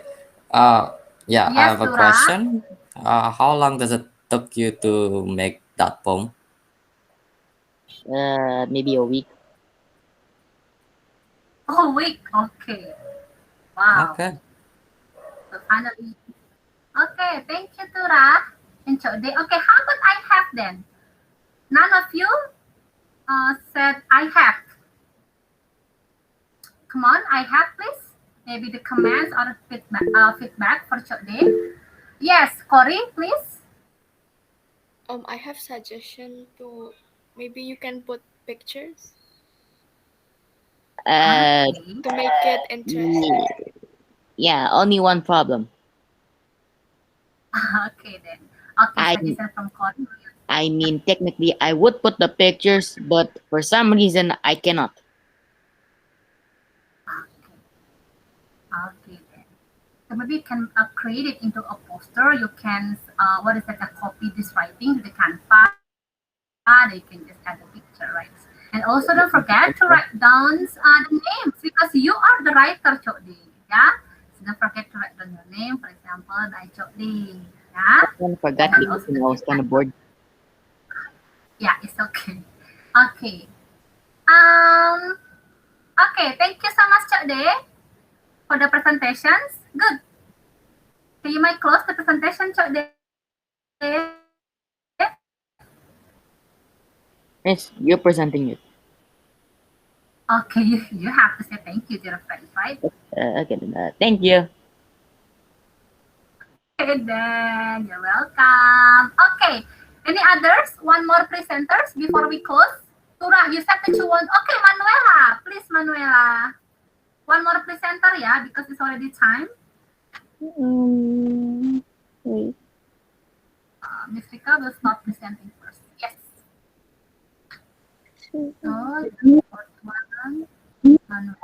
Uh, yeah, I Yes, have a Tura. question. How long does it took you to make that poem? Maybe a week. Oh, week. Okay. Wow. Okay. So finally. Okay, thank you, Tura. Enjoy day. Okay, how about I have then? None of you said I have. Come on, I have, please. Maybe the comments or feedback for today. Yes, Cory, please. I have suggestion to maybe you can put pictures Uh, Okay. to make it interesting. yeah, only one problem. Okay then. Okay, I suggestion from Cory. I mean, technically, I would put the pictures, but for some reason, I cannot. Okay. Okay then. So maybe you can create it into a poster. You can, what is that, copy this writing to the Canva. They can just add a picture, right? And also don't forget to write down the names because you are the writer, Chokdi. Yeah? So don't forget to write down your name, for example, by Chokdi. Yeah? I kind of forgot And because also the I was kind of bored. yeah, it's okay. Okay. Um, okay, thank you so much, Chokdi, for the presentations. Good. So you might close the presentation, Chokdi. Yes, you're presenting it. Okay, you have to say thank you to your friends, right? Okay, then, thank you. Okay, then you're welcome. Okay, any others? One more presenters before we close. Tura, you said that you want. Okay, Manuela, please, Manuela. One more presenter, yeah, because it's already time. Wait. Miss Rika will start presenting first. Yes. So the fourth one, Manuela.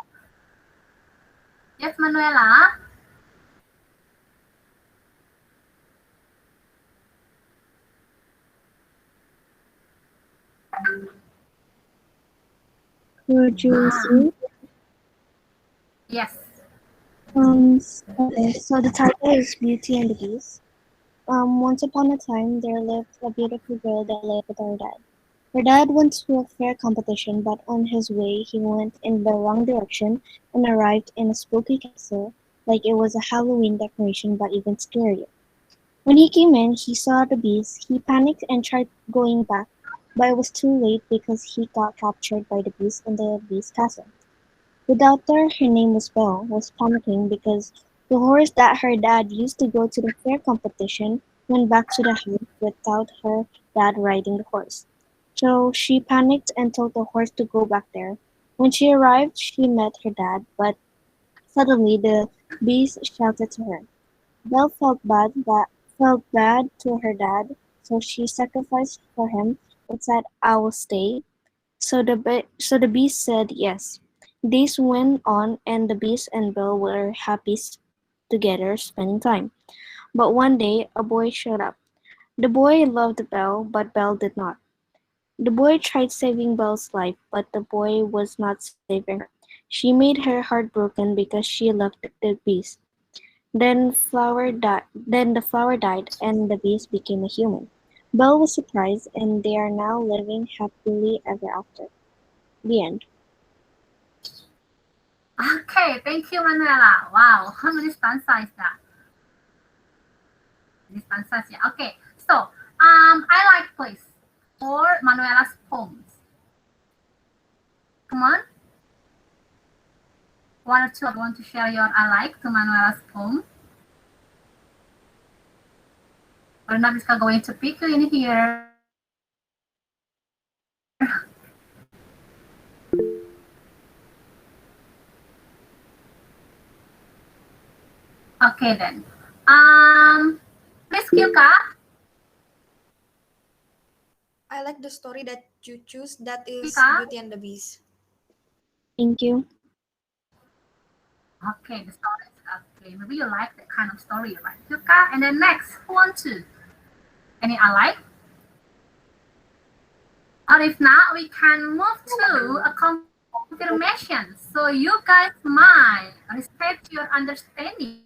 Yes, Manuela. Could you Ah, see? yes. Okay, so the title is Beauty and the Beast. Once upon a time, there lived a beautiful girl that lived with her dad. Her dad went to a fair competition, but on his way, he went in the wrong direction and arrived in a spooky castle, like it was a Halloween decoration, but even scarier. When he came in, he saw the beast. He panicked and tried going back, but it was too late because he got captured by the beast in the beast castle. The daughter, her name was Belle, was panicking because the horse that her dad used to go to the fair competition went back to the house without her dad riding the horse. So she panicked and told the horse to go back there. When she arrived, she met her dad, but suddenly the beast shouted to her. Belle felt bad to her dad, so she sacrificed for him and said, "I will stay." So the beast said yes. Days went on, and the beast and Belle were happy together, spending time. But one day, a boy showed up. The boy loved Belle, but Belle did not. The boy tried saving Belle's life, but the boy was not saving her. She made her heartbroken because she loved the beast. Then the flower died, and the beast became a human. Belle was surprised, and they are now living happily ever after. The end. Okay, thank you, Manuela. Wow, how many stanzas is that? Many stanzas, yeah. Okay, so I like place for Manuela's poems. Come on, one or two of you want to share your I like to Manuela's poem. We're not just going to pick you in here. Okay then. Please, Kyuka. I like the story that you choose, that is Kyuka. Beauty and the Beast. Thank you. Okay, the story is okay. Maybe you like that kind of story, right, Kyuka? And then next, who want to? Any I like? Or if not, we can move to a confirmation. So you guys might respect your understanding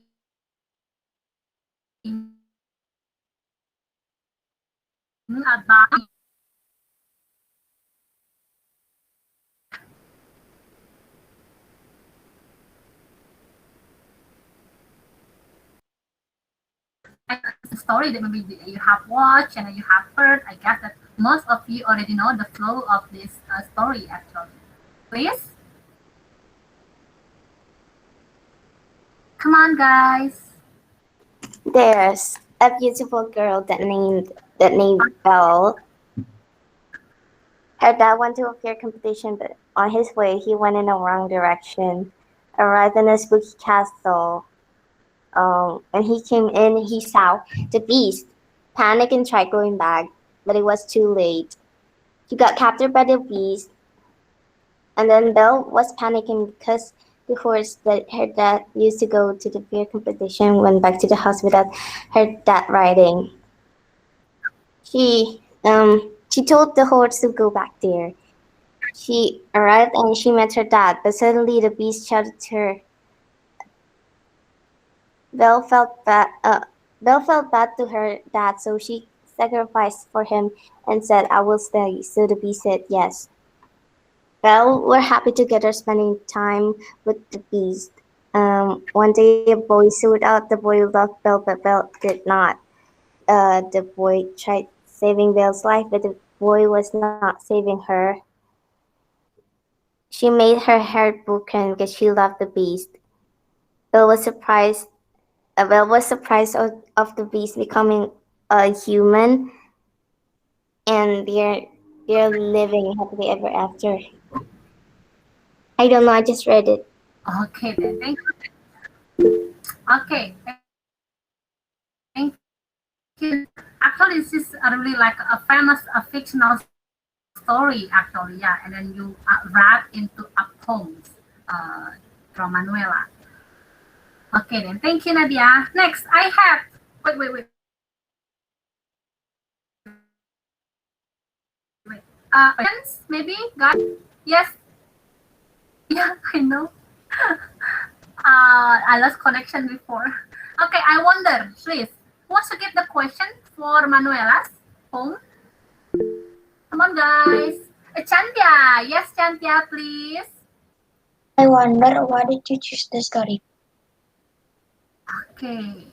about I guess it's a story that maybe you have watched and you have heard. I guess that most of you already know the flow of this story actually. Please, come on, guys. There's a beautiful girl that named Belle. Her dad went to a fair competition, but on his way he went in the wrong direction. Arrived in a spooky castle. When he came in, he saw the beast. Panicked and tried going back, but it was too late. He got captured by the beast, and then Belle was panicking because the horse that her dad used to go to the fair competition went back to the house without her dad riding. She told the horse to go back there. She arrived and she met her dad, but suddenly the beast shouted to her. Belle felt bad. Belle felt bad to her dad, so she sacrificed for him and said, "I will stay." So the beast said yes. Belle were happy together, spending time with the beast. One day a boy showed out. The boy loved Belle, but Belle did not. The boy tried saving Belle's life, but the boy was not saving her. She made her heart broken because she loved the beast. Belle was surprised. Belle was surprised of the beast becoming a human, and they're living happily ever after. I don't know. I just read it. Okay, then. Okay, thank you. Actually, this is really like a famous fictional story, actually, yeah. And then you wrap into a poems from Manuela. Okay, then. Thank you, Nadia. Next, I have. Wait. Okay, Questions, maybe, guys? Yes. Yeah, I know. I lost connection before. Okay, I wonder, please, who wants to give the question for Manuela's home? Come on, guys. Chantia. Yes, Chantia, please. I wonder why did you choose the story? Okay.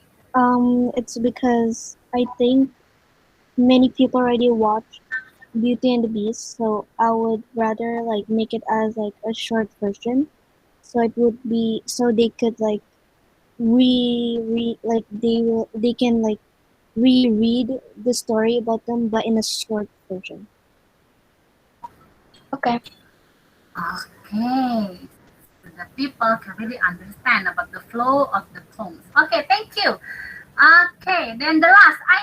It's because I think many people already watch Beauty and the Beast, so I would rather like make it as like a short version, so it would be so they could like like they can like reread the story about them, but in a short version. Okay. Okay. So the people can really understand about the flow of the poems. Okay, thank you. Okay, then the last I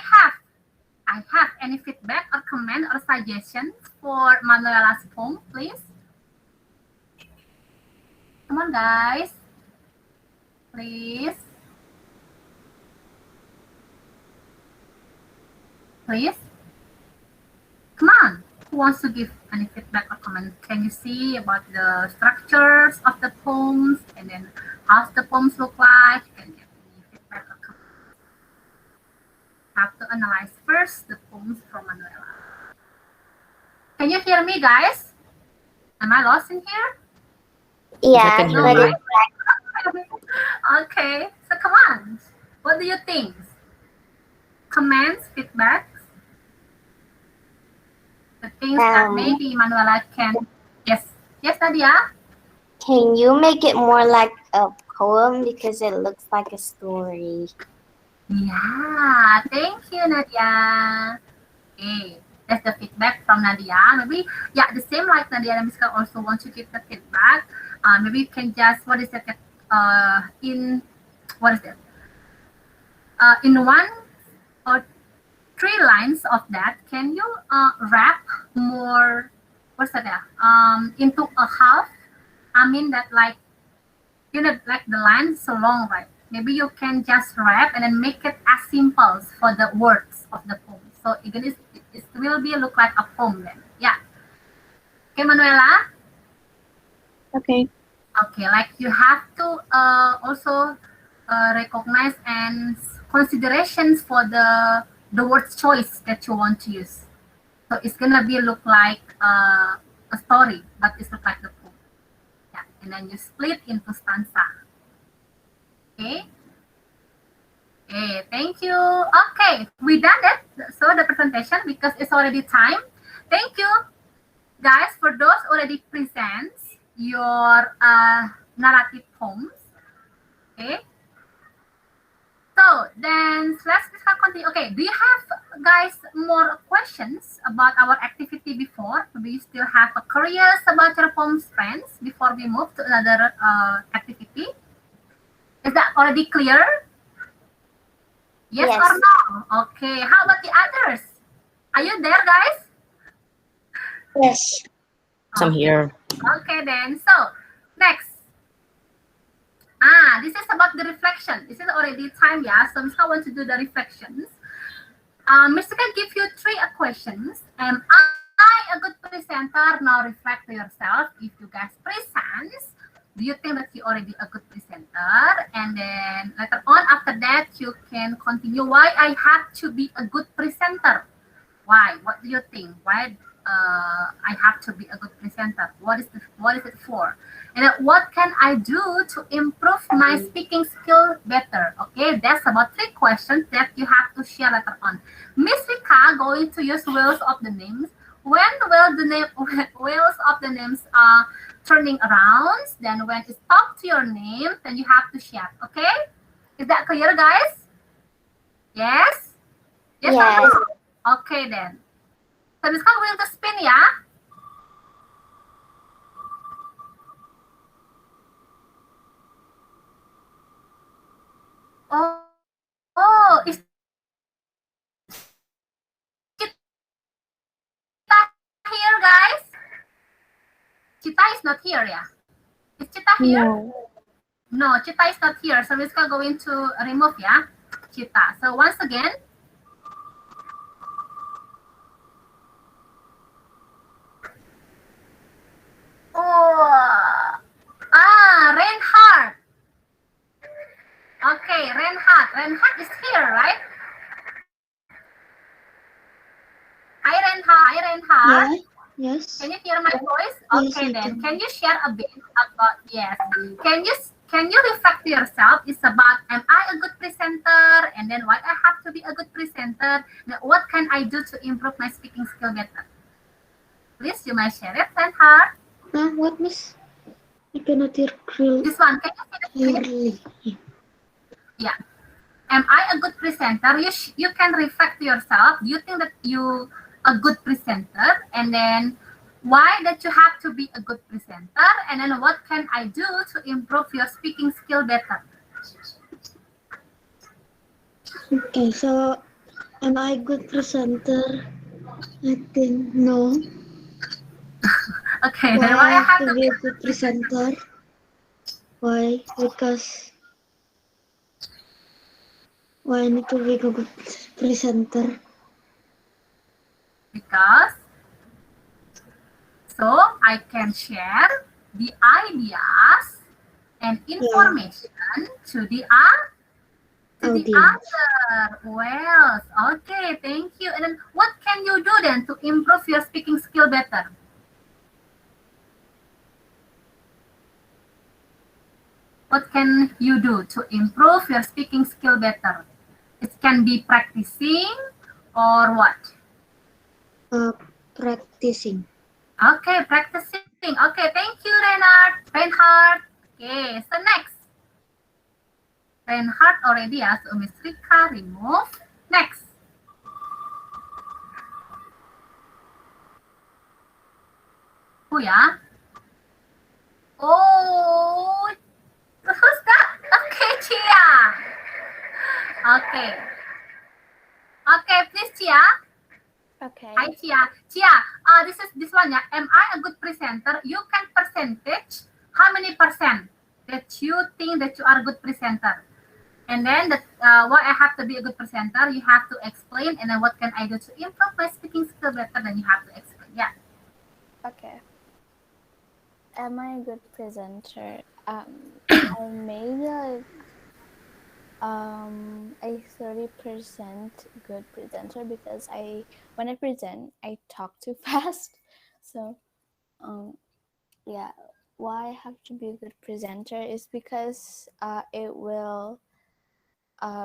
have any feedback or comment or suggestions for Manuela's poem, please? Come on, guys. Please. Please. Come on. Who wants to give any feedback or comment? Can you see about the structures of the poems and then how the poems look like? You can give any feedback or comment. Have to analyze first the poems from Manuela. Can you hear me, guys? Am I lost in here? Yes, I Yeah, can hear but you. Okay, so come on. What do you think? Comments, feedbacks? The things that um, maybe Manuela can. Yes, yes, Nadia. can you make it more like a poem because it looks like a story? Yeah, thank you, Nadia. Okay, that's the feedback from Nadia. Maybe, yeah, the same like Nadia and Miska also want to give the feedback. Maybe you can just, what is it, in, what is it? In one or three lines of that, can you wrap more, what's that, into a half? I mean that like, like the line is so long, right? Maybe you can just wrap and then make it as simple for the words of the poem. So it will be look like a poem then. Yeah. Okay, Manuela. Okay. Okay, like you have to also recognize and considerations for the word choice that you want to use. So it's gonna be look like a story, but it's look like the poem. Yeah, and then you split into stanza. Okay. Okay, thank you. Okay, we done it. So the presentation because it's already time. Thank you, guys, for those already presents your narrative poems. Okay. So then let's continue. Okay, do you have guys more questions about our activity before? Do you still have a curious about your poems, friends, before we move to another activity? Is that already clear? Yes or Yes. no? Okay, how about the others? Are you there, guys? Yes. Yes, I'm Okay. here. Okay, then. So, next. This is about the reflection. This is already time, yeah? So, Miska want to do the reflections. Miska can give you three questions. Am I a good presenter? Now reflect to yourself. If you guys present, do you think that you already a good presenter? And then later on, after that, you can continue. Why I have to be a good presenter? Why? What do you think? Why I have to be a good presenter? What is it for? And what can I do to improve my speaking skill better? Okay, that's about three questions that you have to share later on. Miss Rika going to use wheels of the names. When will the name wheels of the names are turning around? Then when it's talk to your name, then you have to share. Okay, is that clear, guys? Yes. Yes or Yes. no? Okay then. So Miss Kang will to spin, yeah? Oh, is Cita here, guys? Cita is not here, yeah? Is Cita here? No. No, Cita is not here. So Miska going to remove, yeah? Cita. So once again, Reinhard? Yes. Can you hear my voice? Yes, Okay, I then can. can you share a bit about yes? Can you reflect to yourself? It's about am I a good presenter, and then why I have to be a good presenter? And what can I do to improve my speaking skill better? Please, you might share it, Reinhard. What, Miss? I cannot hear This one, can you see it? clearly. Yeah. Am I a good presenter? You can reflect to yourself. Do you think that you a good presenter? And then why that you have to be a good presenter? And then what can I do to improve your speaking skill better? Okay, so am I a good presenter? I think no. Okay, Why then I why I have have to to be be a a good good presenter? presenter? Why? Because why I need to be a good presenter? Because so I can share the ideas and Yeah, information to the audience. other. Well, okay, thank you. And then what can you do then to improve your speaking skill better? What can you do to improve your speaking skill better? It can be practicing or what? Practicing. Okay, practicing. Okay, thank you, Reinhard. Okay, so next. Reinhard already has Miss Rika remove. Next. Who ya? Oh, who's that? Okay, Chia. Okay. Okay, please, Chia. Okay. Hi, Chia. Chia, this one, yeah. Am I a good presenter? You can percentage how many percent that you think that you are a good presenter. And then why I have to be a good presenter, you have to explain. And then what can I do to improve my speaking skill better? Then you have to explain. Yeah. Okay. Am I a good presenter? I maybe like a 30% good presenter because when I present I talk too fast. So yeah, why I have to be a good presenter is because it will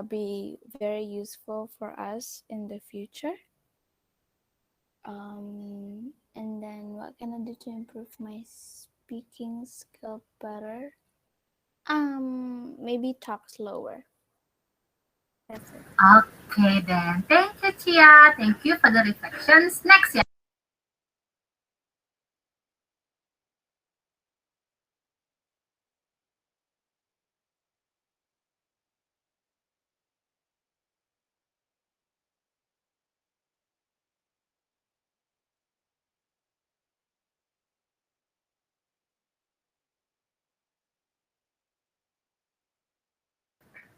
be very useful for us in the future. And then what can I do to improve my speaking skill better? Maybe talk slower. That's it. Okay, then. Thank you, Chia. Thank you for the reflections. Next, yeah.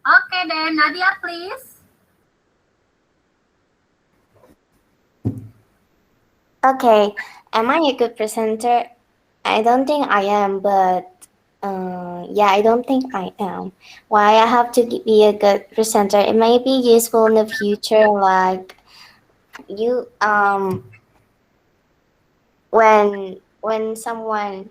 Okay, then. Nadia, please. Okay, am I a good presenter? I don't think I am, but yeah, I don't think I am. Why I have to be a good presenter? It may be useful in the future, like you when someone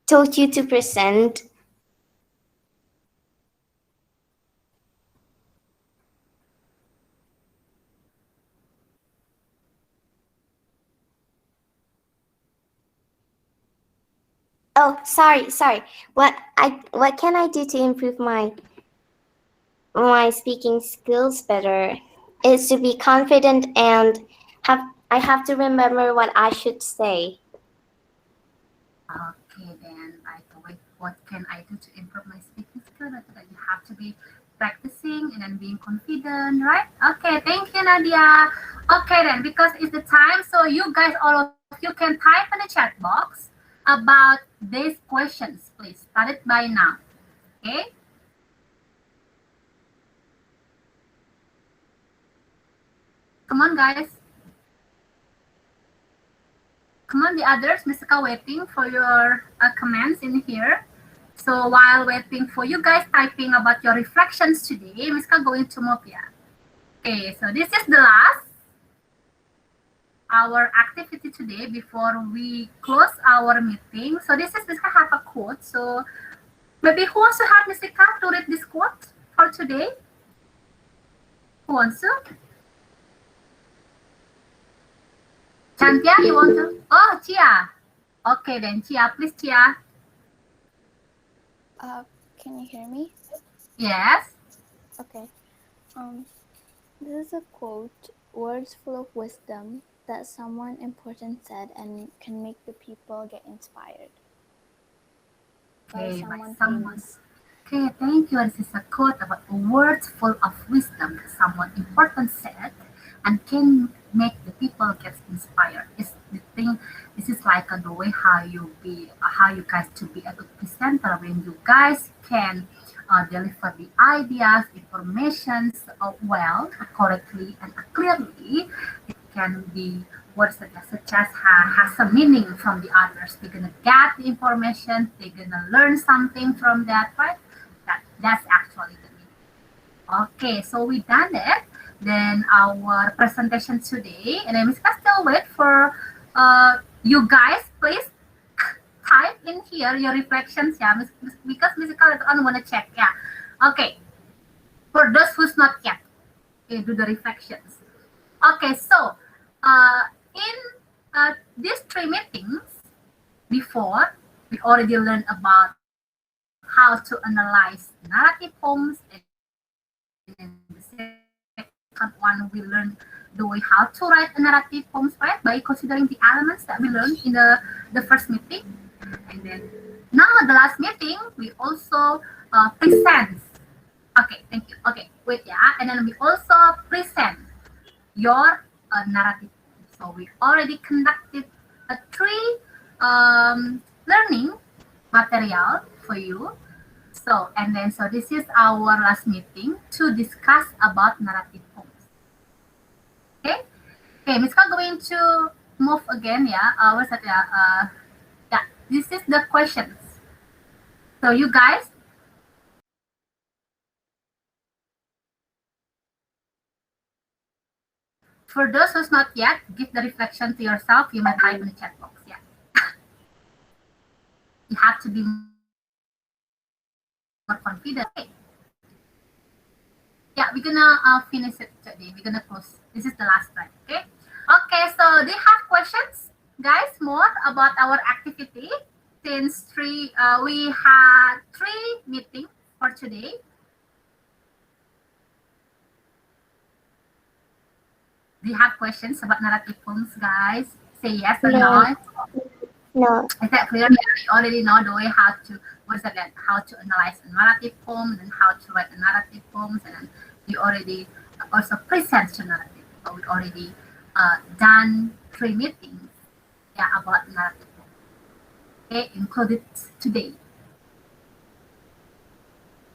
told you to present. Oh, sorry. What can I do to improve my speaking skills better? Is to be confident and have I have to remember what I should say. Okay, then. Right away. What can I do to improve my speaking skill? That you have to be practicing and then being confident, right? Okay, thank you, Nadia. Okay, then, because it's the time, so you guys, all of you can type in the chat box about these questions, please. Start it by now. Okay? Come on, guys. Come on, the others. Miska waiting for your comments in here. So while waiting for you guys typing about your reflections today, Miska going to move, yeah. Okay, so this is the last our activity today before we close our meeting. So this is I have a quote. So maybe who wants to help Miss Rika to read this quote for today? Who wants to? Chantia, you want to? Oh, Chia. Okay, then Chia, please, Chia. Can you hear me? Yes. Okay. Um, this is a quote, words full of wisdom that someone important said and can make the people get inspired. By Okay, by someone someone. famous. Okay, thank you. This is a quote about words full of wisdom that someone important said and can make the people get inspired. It's the thing. This is like the way how you be, how you guys to be a good presenter when you guys can deliver the ideas, informations well, correctly, and clearly. It can be words that such as has some meaning from the others. They're gonna get the information. They're gonna learn something from that, right? That's actually the meaning. Okay, so we done it. Then our presentation today, and I'm still wait for you guys. Please type in here your reflections, yeah, because musical later on wanna check, yeah. Okay, for those who's not yet, okay, do the reflections. Okay, so in these three meetings before, we already learned about how to analyze narrative poems, and in the second one, we learned the way how to write a narrative poems, right? By considering the elements that we learned in the first meeting. And then now the last meeting, we also present. Okay, thank you. Okay, wait, yeah. And then we also present your narrative. So we already conducted a three learning material for you. So so this is our last meeting to discuss about narrative poems. Okay, okay, Miss Ka going to move again. Yeah, what's that? Yeah, yeah. This is the questions. So you guys. For those who's not yet, give the reflection to yourself. You might type in the chat box. Yeah. You have to be more confident. Okay. Yeah, we're gonna finish it today. We're gonna close. This is the last time. Okay. Okay. So do you have questions, guys? More about our activity? Since we had three meetings for today. Do you have questions about narrative poems, guys? Say yes or No, no. no. Is that clear? Yeah, you already know the way how to what's that? How to analyze a narrative poem and how to write a narrative poems, and then you already also present the narrative. So we already done three meetings, yeah, about narrative poems. Okay, included today.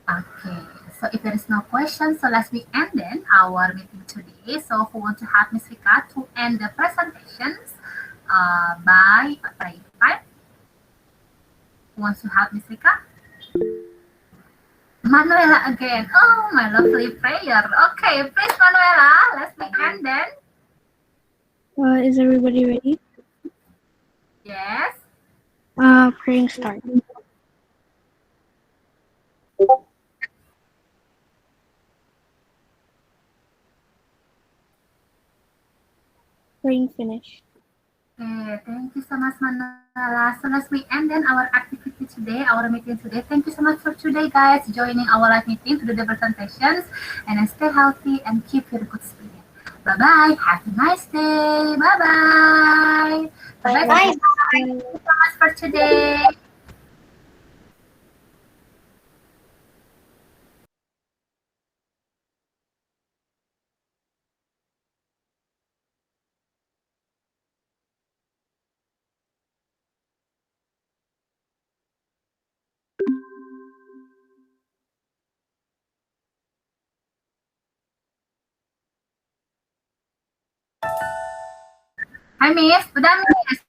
Okay, so if there is no question, so let's we end then our meeting today. So who want to have Miss Vika to end the presentations by praying, right? Who wants to have Miss Vika? Manuela again. Oh, my lovely prayer. Okay, please, Manuela, let's begin then. Is everybody ready? Yes. Praying start. Praying finish. Okay, thank you so much, Manuela. So let's we end then our activity today, our meeting today. Thank you so much for today, guys, joining our live meeting to do the presentations. And then stay healthy and keep your good spirit. Bye bye. Have a nice day. Bye bye. Bye bye. Bye. Thank you so much for today. Hi, Miss. Udah, Miss.